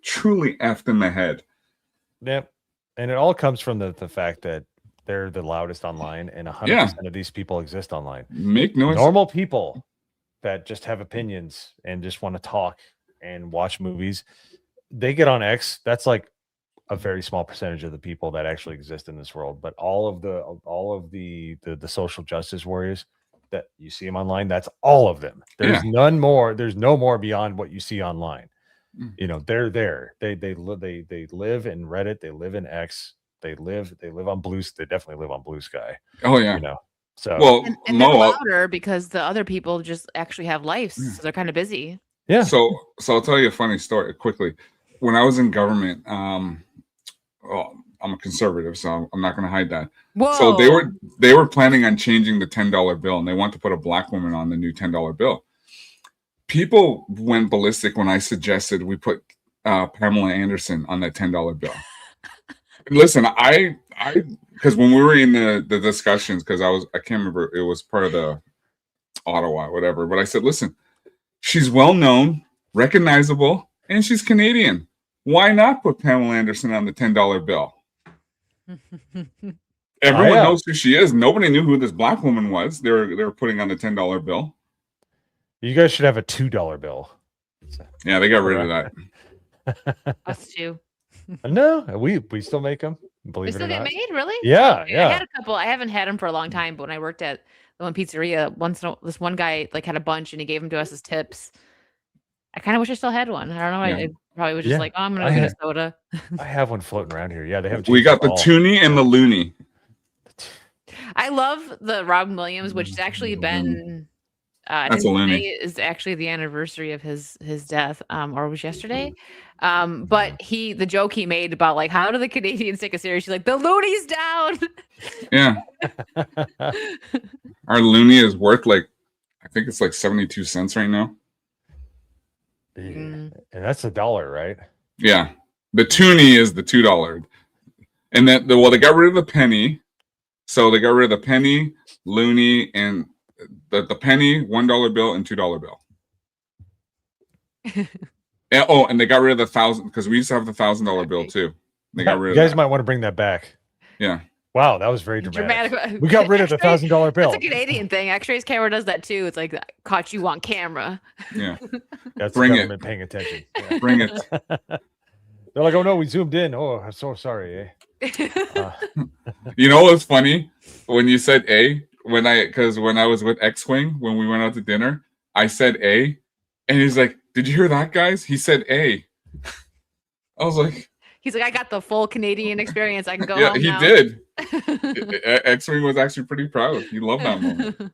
truly effed in the head. yep. And it all comes from the fact that they're the loudest online, and 100% of these people exist online. Make noise. Normal people that just have opinions and just want to talk and watch movies, they get on X. That's like a very small percentage of the people that actually exist in this world. But all of the social justice warriors that you see them online, that's all of them. There's none more. There's no more beyond what you see online. You know, they're there. They live in Reddit. They live in X. They live on Blue. They definitely live on Blue Sky. Oh yeah. You know. So well, and they're louder because the other people just actually have lives, so they're kind of busy. Yeah. So I'll tell you a funny story quickly. When I was in government, well, I'm a conservative, so I'm not going to hide that. Whoa. So they were planning on changing the $10 bill, and they want to put a black woman on the new $10 bill. People went ballistic when I suggested we put Pamela Anderson on that $10 bill. Listen, I because when we were in the discussions, because I can't remember, it was part of the Ottawa, whatever. But I said, listen, she's well known, recognizable, and she's Canadian. Why not put Pamela Anderson on the $10 bill? Everyone knows who she is. Nobody knew who this black woman was. They were putting on the $10 bill. You guys should have a $2 bill. Yeah, they got rid of that. Us too. No, we still make them. Believe They it or still not. get made, really? Yeah, I had a couple. I haven't had them for a long time, but when I worked at the one pizzeria, this one guy like had a bunch and he gave them to us as tips. I kind of wish I still had one. I don't know. Yeah. I probably was just like, oh, I'm gonna get a soda. I have one floating around here. Yeah, they haven't. We got the Toonie and the Looney. I love the Robin Williams, which has actually been. That's a loony. Today is actually the anniversary of his death, or it was yesterday. But the joke he made about like, how do the Canadians take us serious? She's like, the loony's down. Yeah. Our loony is worth like, I think it's like 72 cents right now. And that's $1, right? Yeah. The Toonie is the $2. And then they got rid of the penny. So they got rid of the penny, loony, and the penny, $1 bill, and $2 bill. And they got rid of the 1,000 because we used to have the $1,000 bill too. They got rid of You guys that. might want to bring that back. Yeah. Wow, that was very dramatic. Dramatic. We got rid of the $1,000 bill. That's a Canadian thing. X-Ray's camera does that too. It's like caught you on camera. Yeah. That's Bring the it. government paying attention. Yeah. Bring it. They're like, oh no, we zoomed in. Oh, I'm so sorry. You know what's funny? When you said A, when I was with X-Wing, when we went out to dinner, I said A, and he's like, did you hear that, guys? He said A. I was like, he's like, I got the full Canadian experience. I can go yeah, home he now. did. X-Wing was actually pretty proud. He loved that moment.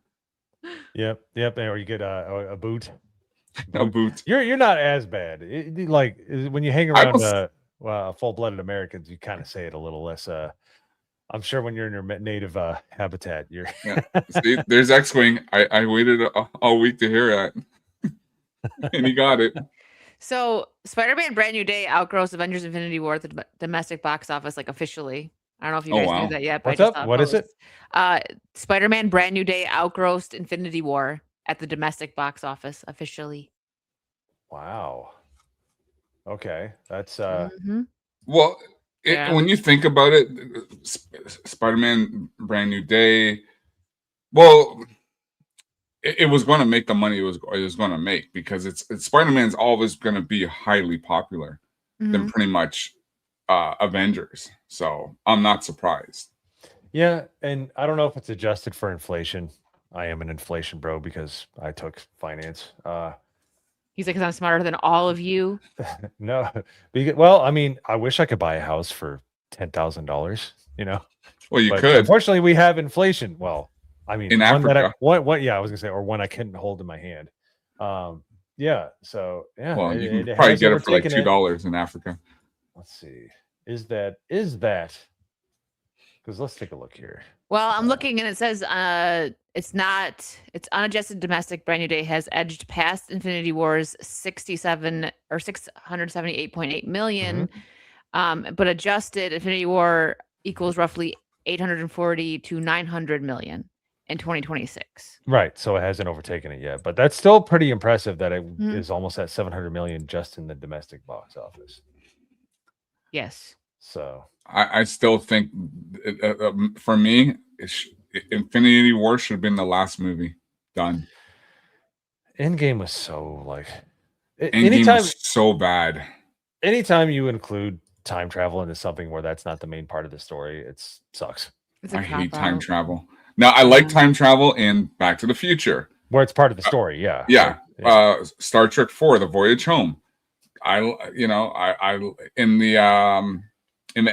Yep. Or you get a boot. A boot. You're not as bad. Like when you hang around full-blooded Americans, you kind of say it a little less. I'm sure when you're in your native habitat, you're. Yeah. See, there's X-Wing. I waited all week to hear that, and he got it. So, Spider-Man: Brand New Day outgrossed Avengers: Infinity War at the domestic box office, like officially. I don't know if you guys knew that yet. But What's up? What is it? Spider-Man: Brand New Day outgrossed Infinity War at the domestic box office officially. Wow. Okay, that's Well, when you think about it, Spider-Man: Brand New Day. Well, it was going to make the money it was going to make because it's Spider-Man's always going to be highly popular than pretty much Avengers. So I'm not surprised. Yeah, and I don't know if it's adjusted for inflation. I am an inflation bro because I took finance. He's like, because I'm smarter than all of you. No, well, I mean, I wish I could buy a house for $10,000. You know, well, you but could. Unfortunately, we have inflation. Well, I mean, in Africa, yeah, I was gonna say, or one I couldn't hold in my hand. Yeah. So yeah. Well, you can probably get it for like $2 in Africa. Let's see. Is that? Because let's take a look here. Well, I'm looking and it says it's unadjusted domestic. Brand New Day has edged past Infinity War's 67 or 678.8 million. But adjusted Infinity War equals roughly 840 to 900 million in 2026. Right. So it hasn't overtaken it yet, but that's still pretty impressive that it Mhm. is almost at 700 million just in the domestic box office. Yes. So I still think, for me, Infinity War should have been the last movie done. Endgame was so like Endgame was so bad. Anytime you include time travel into something where that's not the main part of the story, it sucks. I hate time travel. Now I like time travel in Back to the Future, where it's part of the story. Yeah, yeah. Star Trek 4, The Voyage Home. I in the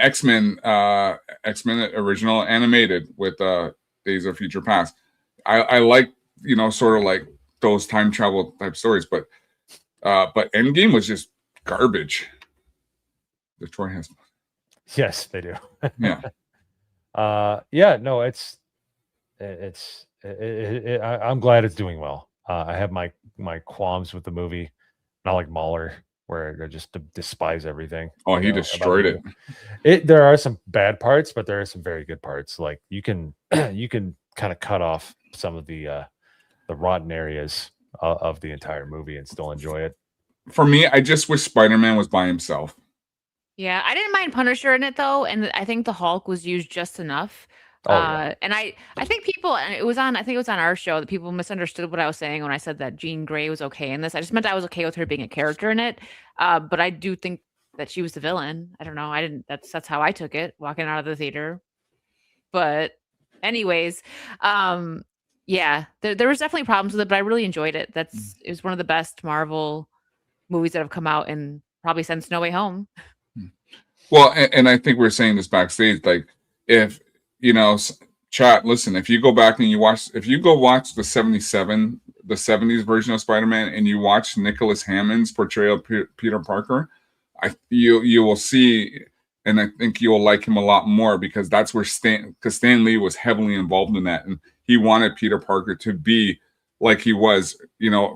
X-Men original animated with Days of Future Past. I like, sort of like those time travel type stories, but Endgame was just garbage. Detroit has. Yes, they do. Yeah. Yeah. No, I'm glad it's doing well. I have my qualms with the movie, not like Mahler, where I just despise everything. Oh, he destroyed it. There are some bad parts, but there are some very good parts. Like you can kind of cut off some of the rotten areas of the entire movie and still enjoy it. For me, I just wish Spider-Man was by himself. Yeah, I didn't mind Punisher in it though, and I think the Hulk was used just enough. And I think people, and I think it was on our show that people misunderstood what I was saying when I said that Jean Grey was okay in this. I just meant I was okay with her being a character in it. But I do think that she was the villain. I don't know. That's how I took it walking out of the theater. But anyways, yeah, there was definitely problems with it, but I really enjoyed it. It was one of the best Marvel movies that have come out in probably since No Way Home. Well, and I think we're saying this backstage, like if chat, listen, if you go back and watch the 70s version of Spider-Man, and you watch Nicholas Hammond's portrayal of Peter Parker, you will see, and I think you will like him a lot more, because that's where Stan Lee was heavily involved in that, and he wanted Peter Parker to be like he was,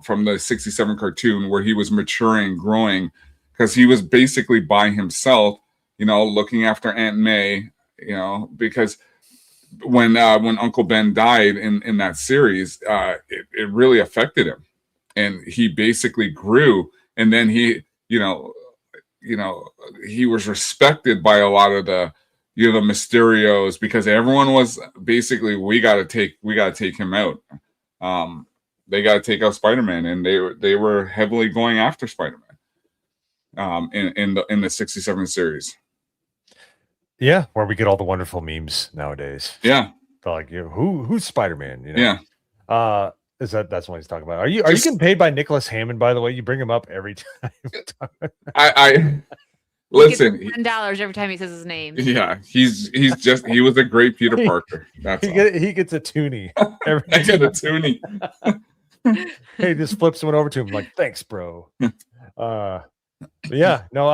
from the 67 cartoon, where he was maturing, growing, because he was basically by himself, looking after Aunt May, because when Uncle Ben died in that series, it really affected him, and he basically grew, and then he was respected by a lot of the the Mysterios, because everyone was basically, we got to take him out. They got to take out Spider-Man, and they were heavily going after Spider-Man in the 67 series. Yeah, where we get all the wonderful memes nowadays. Yeah. They're like, who's Spider-Man? Yeah. That's what he's talking about. Are you getting paid by Nicholas Hammond, by the way? You bring him up every time. I listen, $10 every time he says his name. Yeah, he was a great Peter Parker. He gets a toonie. I get a toonie. He just flips one over to him like, thanks, bro. Yeah, no,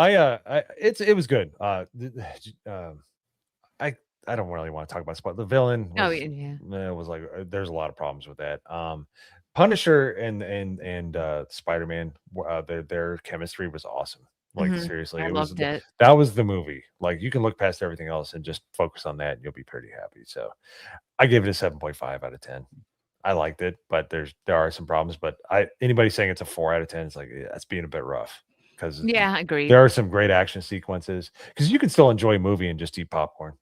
it was good. I don't really want to talk about Spot. The villain was like, there's a lot of problems with that. Punisher and Spider-Man, their chemistry was awesome. Like seriously, that was the movie. Like you can look past everything else and just focus on that, and you'll be pretty happy. So I gave it a 7.5 out of 10. I liked it, but there are some problems. But anybody saying it's a 4 out of 10, it's like, yeah, that's being a bit rough. Because I agree. There are some great action sequences, because you can still enjoy a movie and just eat popcorn.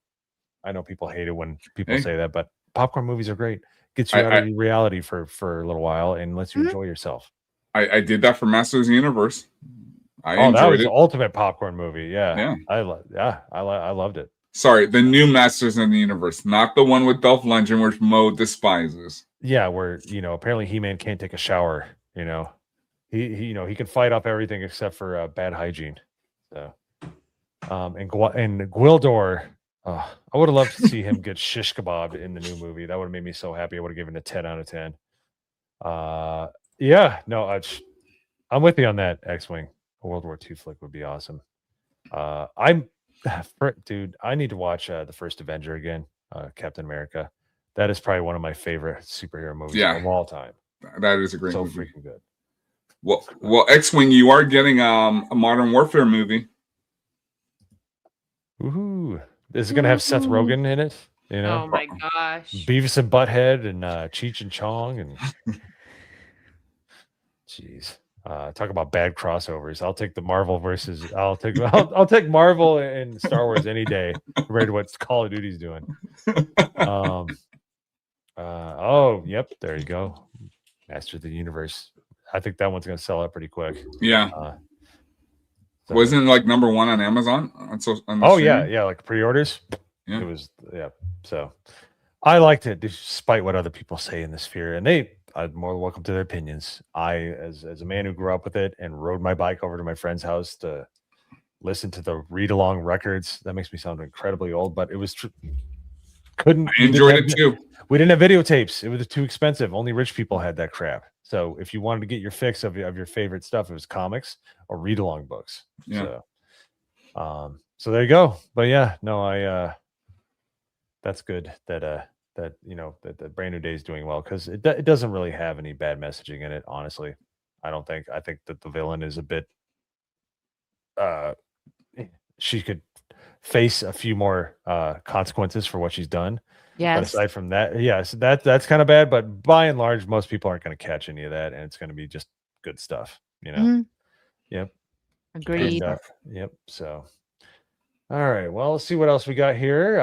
I know people hate it when people say that, but popcorn movies are great. Gets you out of reality for a little while and lets you enjoy yourself. I did that for Masters of the Universe. That was the ultimate popcorn movie. Yeah. I loved it. Sorry, the new Masters of the Universe, not the one with Dolph Lundgren, which Mo despises. Yeah, where apparently He-Man can't take a shower. He can fight off everything except for bad hygiene. So, and Gwildor, I would have loved to see him get shish kebabbed in the new movie. That would have made me so happy. I would have given it a 10 out of 10. Yeah, no, I'm with you on that. X-Wing, a World War II flick would be awesome. I'm Dude, I need to watch the first Avenger again, Captain America. That is probably one of my favorite superhero movies Yeah. of all time. That is a great So movie. freaking good. Well, X-Wing, you are getting a Modern Warfare movie. Woohoo! Is it gonna have Seth Woohoo. Rogen in it? You know, Oh my gosh. Beavis and Butthead and Cheech and Chong and jeez. Talk about bad crossovers. I'll take the Marvel versus I'll take Marvel and Star Wars any day compared to what Call of Duty's doing. Oh, yep, there you go. Master of the Universe. I think that one's gonna sell out pretty quick. Yeah. So- Wasn't it like number 1 on Amazon? On the Oh streaming? yeah, like pre-orders. Yeah. It was So I liked it despite what other people say in the sphere, and I'm more than welcome to their opinions. I, as a man who grew up with it and rode my bike over to my friend's house to listen to the read-along records, that makes me sound incredibly old, but it was true. I enjoyed it too. We didn't have videotapes. It was too expensive. Only rich people had that crap. So if you wanted to get your fix of your favorite stuff, it was comics or read-along books. Yeah. So there you go. But yeah, no, that's good that that Brand New Day is doing well, because it doesn't really have any bad messaging in it, honestly. I don't think. I think that the villain is a bit she could face a few more consequences for what she's done. But Yes. aside from that, yes, that's kind of bad. But by and large, most people aren't going to catch any of that, and it's going to be just good stuff, you know. Mhm. Yep. Agreed. And, yep. So, all right. Well, let's see what else we got here.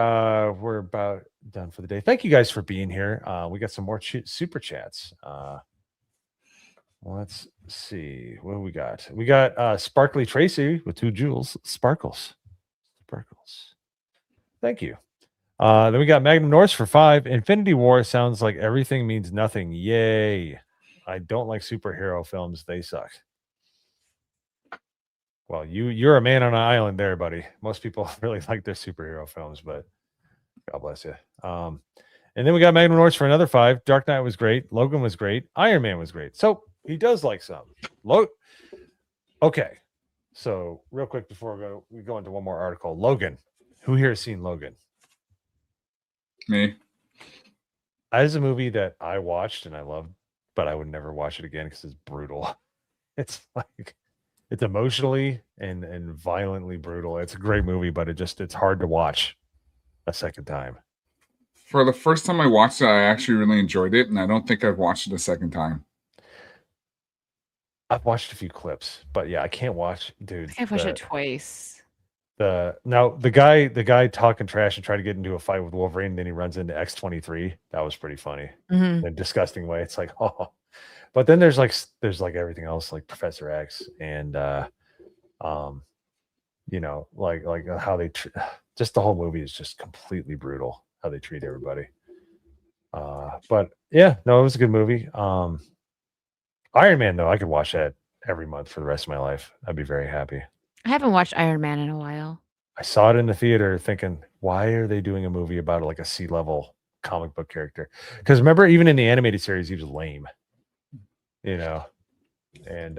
We're about done for the day. Thank you guys for being here. We got some more super chats. Let's see what we got. We got Sparkly Tracy with 2 jewels. Sparkles. Thank you. Then we got Magnum Norse for 5. Infinity War sounds like everything means nothing. Yay. I don't like superhero films. They suck. Well, you're a man on an island there, buddy. Most people really like their superhero films, but God bless you. And then we got Magnum Norse for another 5. Dark Knight was great. Logan was great. Iron Man was great. So he does like some. Okay. So real quick before we go into one more article. Logan. Who here has seen Logan? Me. As a movie that I watched and I loved, but I would never watch it again because it's brutal. It's like it's emotionally and violently brutal. It's a great movie, but it's hard to watch a second time. For the first time I watched it, I actually really enjoyed it, and I don't think I've watched it a second time. I've watched a few clips, but yeah, I can't watch, dude. I've watched it twice. The guy talking trash and trying to get into a fight with Wolverine, and then he runs into X-23. That was pretty funny Mhm. in a disgusting way. It's like, oh, but then there's like everything else, like Professor X and like how they just the whole movie is just completely brutal how they treat everybody. But yeah, no, it was a good movie. Iron Man though, I could watch that every month for the rest of my life. I'd be very happy. I haven't watched Iron Man in a while. I saw it in the theater thinking, why are they doing a movie about like a C-level comic book character? Because remember, even in the animated series, he was lame, you know. And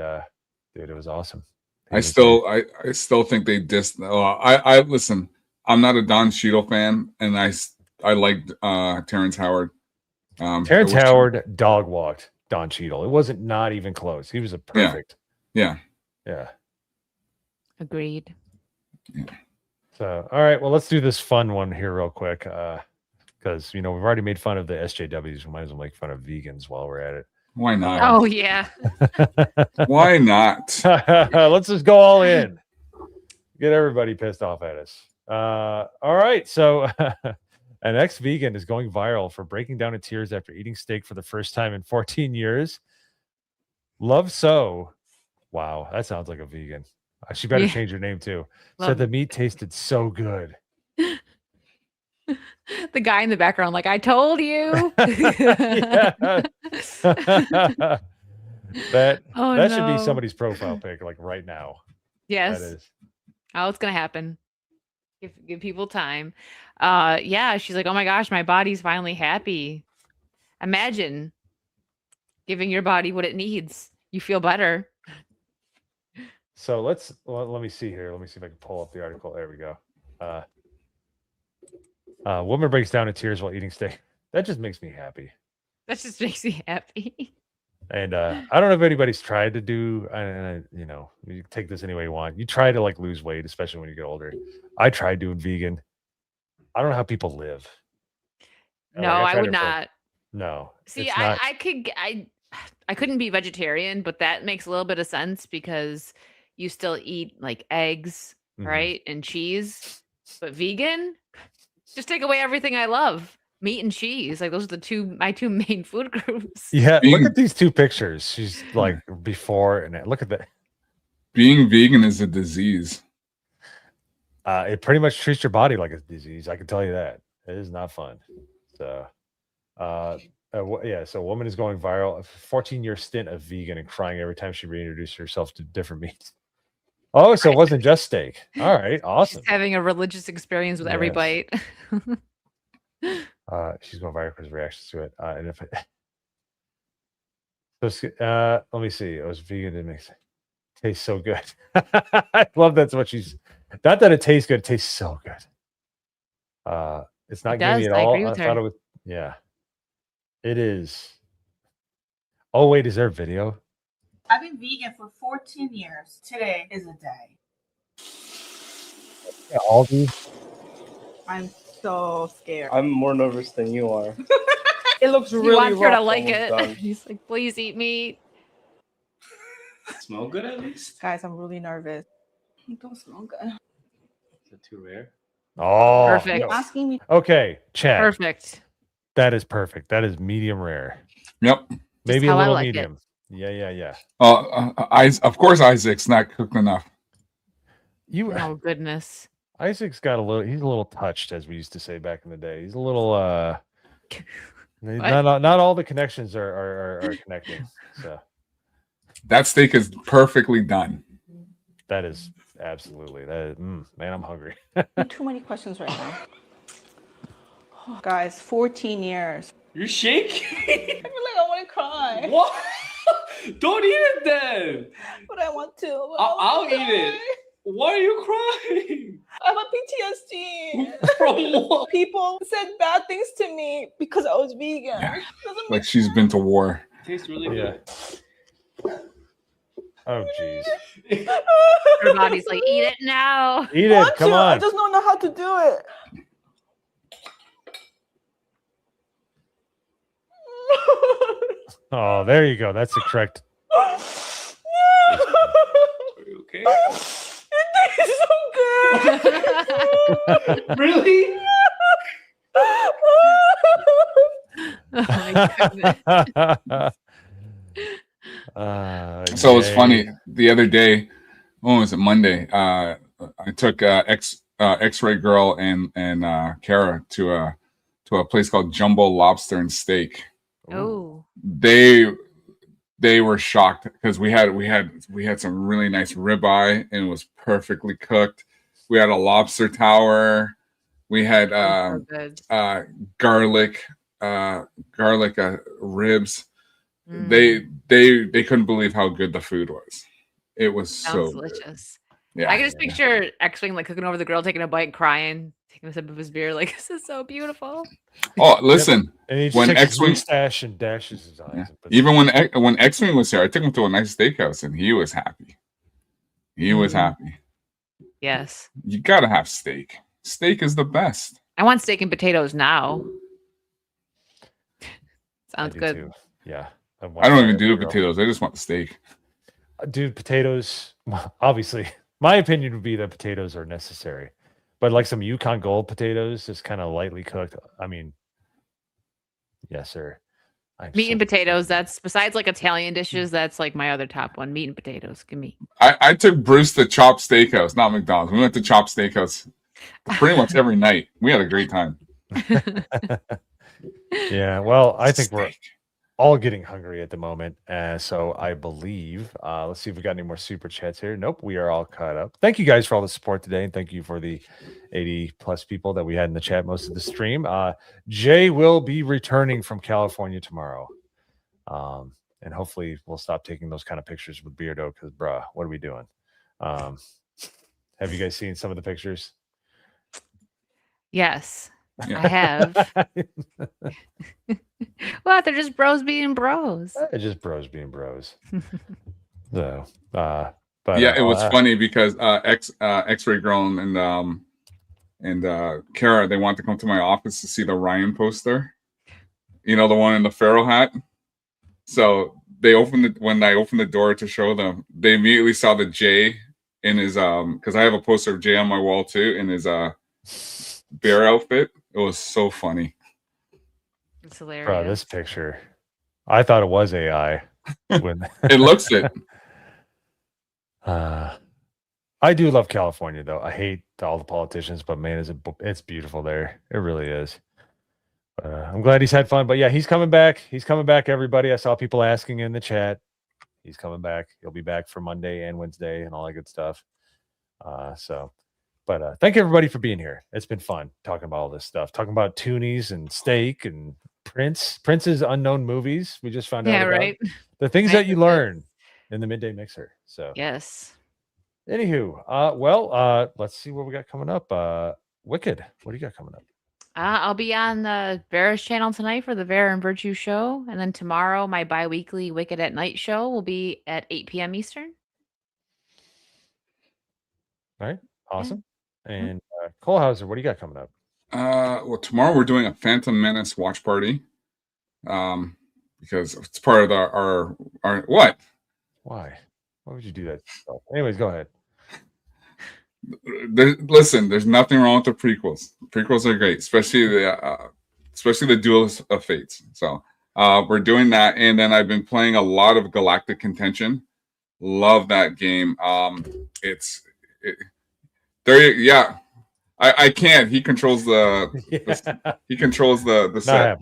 dude, it was awesome. I still think they dissed. I listen. I'm not a Don Cheadle fan, and I liked Terrence Howard. Terrence Howard dog walked Don Cheadle. It wasn't not even close. He was a perfect. Yeah. Agreed. Yeah. So, all right. Well, let's do this fun one here real quick. Because we've already made fun of the SJWs. We might as well make fun of vegans while we're at it. Why not? Oh yeah. Why not? Let's just go all in. Get everybody pissed off at us. All right. So an ex-vegan is going viral for breaking down in tears after eating steak for the first time in 14 years. Love So. Wow, that sounds like a vegan. She better change her name too. Said the meat tasted so good. The guy in the background, like, I told you. that Oh, should be no. somebody's profile pic, like right now. Yes. That is. Oh, it's gonna happen. Give people time. Yeah, she's like, oh my gosh, my body's finally happy. Imagine giving your body what it needs. You feel better. So let me see here. Let me see if I can pull up the article. There we go. Woman breaks down in tears while eating steak. That just makes me happy. That just makes me happy. And I don't know if anybody's tried to do, you know, you take this any way you want. You try to like lose weight, especially when you get older. I tried doing vegan. I don't know how people live. And, No, like, I tried would it for- not. No. See, it's not. I couldn't be vegetarian, but that makes a little bit of sense because you still eat like eggs, Mhm. right? And cheese. But vegan, just take away everything I love. Meat and cheese. Like those are my two main food groups. Yeah, look Being- at these two pictures. She's like before and look at that. Being vegan is a disease. It pretty much treats your body like a disease. I can tell you that. It is not fun. So, yeah. So, a woman is going viral. A 14-year stint of vegan and crying every time she reintroduced herself to different meats. Oh, so it wasn't just steak. All right, awesome. She's having a religious experience with every Yes. bite. She's going viral because of reactions to it. And if let me see. It was vegan. It makes tastes so good. I love that's what she's. Not that it tastes good. It tastes so good. It's not It gamey does, at I all. agree I with thought her. it was. Yeah, it is. Oh wait, is there a video? I've been vegan for 14 years. Today is a day. Yeah, Aldi. I'm so scared. I'm more nervous than you are. It looks He really wants her to rough. like almost it. done. He's like, please eat meat. Smell good at least? Guys, I'm really nervous. It don't smell good. Is it too rare? Oh, Perfect. You're no. asking me. Okay, Chad. Perfect. That is perfect. That is medium rare. Yep. Maybe a how I little like it. medium. Yeah. Of course, Isaac's not cooked enough. You Oh goodness. Isaac's got a little. He's a little touched, as we used to say back in the day. He's a little. Not all the connections are connecting. So That steak is perfectly done. that is absolutely that. Man, I'm hungry. Too many questions right now. Oh, guys, 14 years. You're shaking? I feel like I want to cry. What? Don't eat it then. But I want to. I'll eat it. Why are you crying? I have a PTSD. From what? People said bad things to me because I was vegan. Yeah. Doesn't Like she's been to war. Tastes really Yeah. Oh jeez. make Her body's like, eat it now. Eat it. Come I on. just don't know how to do it. Oh, there you go. That's the correct. Are you okay? It tastes so good. Really? Oh my goodness. So it's funny. Jay. The other day, when was it? Monday. I took X-Ray Girl and Kara to a place called Jumbo Lobster and Steak. Oh. They were shocked because we had some really nice ribeye and it was perfectly cooked. We had a lobster tower. We had So good. garlic ribs. Mm, They couldn't believe how good the food was. It was sounds so good. delicious. Yeah. I can just picture X-Wing like cooking over the grill, taking a bite, crying, taking a sip of his beer, like this is so beautiful. Oh, listen. And he When takes his X-Wing- mustache and dashes his eyes. Yeah. and puts- Even when X-Wing was here, I took him to a nice steakhouse and he was happy. He was happy. Yes. You gotta have steak. Steak is the best. I want steak and potatoes now. I Sounds do good. too. Yeah. I don't even do the potatoes. I just want the steak. Dude, potatoes. Well, obviously, my opinion would be that potatoes are necessary, but like some Yukon Gold potatoes, just kind of lightly cooked. I mean, yes, sir. Meat and potatoes. That's besides like Italian dishes. That's like my other top one. Meat and potatoes. Give me. I took Bruce to Chop Steakhouse, not McDonald's. We went to Chop Steakhouse pretty much every night. We had a great time. Yeah. Well, I think we're Steak. all getting hungry at the moment. So I believe, let's see if we got any more super chats here. Nope, we are all caught up. Thank you guys for all the support today. And thank you for the 80 plus people that we had in the chat most of the stream. Jay will be returning from California tomorrow. And hopefully we'll stop taking those kind of pictures with Beardo because, bruh, what are we doing? Have you guys seen some of the pictures? Yes, Yeah. I have. What? They're just bros being bros. It's just bros being bros. So, but Yeah, it was funny because X-Ray Grown and Kara, they want to come to my office to see the Ryan poster. You know, the one in the Pharaoh hat. So they when I opened the door to show them, they immediately saw the J in his because I have a poster of Jay on my wall too in his bear outfit. It was so funny. It's hilarious. Bro, this picture, I thought it was AI. When It looks it. I do love California though. I hate all the politicians, but man, it's beautiful there. It really is. I'm glad he's had fun. But yeah, he's coming back. He's coming back, everybody. I saw people asking in the chat. He's coming back. He'll be back for Monday and Wednesday and all that good stuff. But thank everybody for being here. It's been fun talking about all this stuff, talking about Toonies and steak and Prince's unknown movies. We just found out about right. the things that you learn in the Midday Mixer. So yes. Anywho, let's see what we got coming up. Wicked, what do you got coming up? I'll be on the Vera's channel tonight for the Vera and Virtue show. And then tomorrow, my bi-weekly Wicked at Night show will be at 8 p.m. Eastern. All right. Awesome. Yeah. And Cole Hauser, what do you got coming up? Well, tomorrow we're doing a Phantom Menace watch party. Because it's part of our what? Why would you do that? Anyways, go ahead. Listen, there's nothing wrong with the prequels. Prequels are great, especially the Duel of Fates. So we're doing that, and then I've been playing a lot of Galactic Contention. Love that game. Yeah. I can't. He controls he controls the set. Not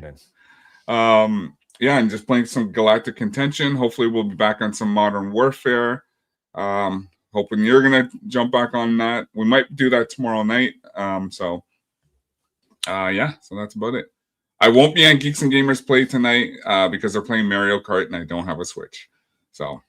happening. Yeah, and just playing some Galactic Contention. Hopefully, we'll be back on some Modern Warfare. Hoping you're gonna jump back on that. We might do that tomorrow night. So that's about it. I won't be on Geeks and Gamers Play tonight because they're playing Mario Kart and I don't have a Switch. So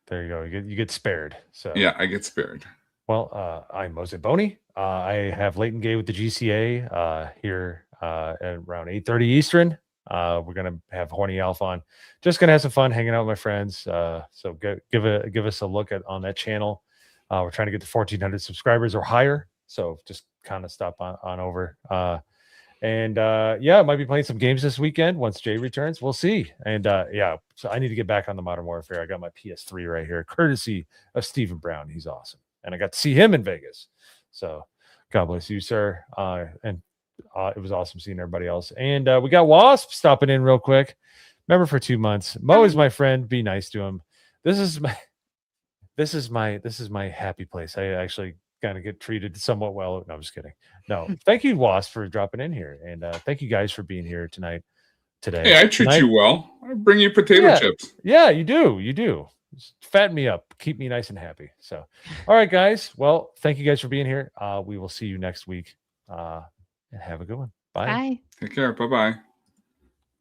there you go. You get spared. So yeah, I get spared. Well, I'm Mose Boney. I have Leighton Gay with the GCA here at around 8:30 Eastern. We're gonna have Horny Alpha on. Just gonna have some fun hanging out with my friends. So give us a look on that channel. We're trying to get to 1,400 subscribers or higher. So just kind of stop on over. I might be playing some games this weekend once Jay returns. We'll see. And so I need to get back on the Modern Warfare. I got my PS3 right here, courtesy of Stephen Brown. He's awesome, and I got to see him in Vegas. So God bless you, sir. It was awesome seeing everybody else. And we got Wasp stopping in real quick. Remember, for 2 months. Mo is my friend. Be nice to him. This is my happy place. I actually kind of get treated somewhat well. No, I'm just kidding. No, thank you, Wasp, for dropping in here. And thank you guys for being here today. Hey, I treat you well. I bring you potato chips. Yeah, you do. Just fatten me up. Keep me nice and happy. So, all right, guys. Well, thank you guys for being here. We will see you next week. And have a good one. Bye. Bye. Take care. Bye-bye.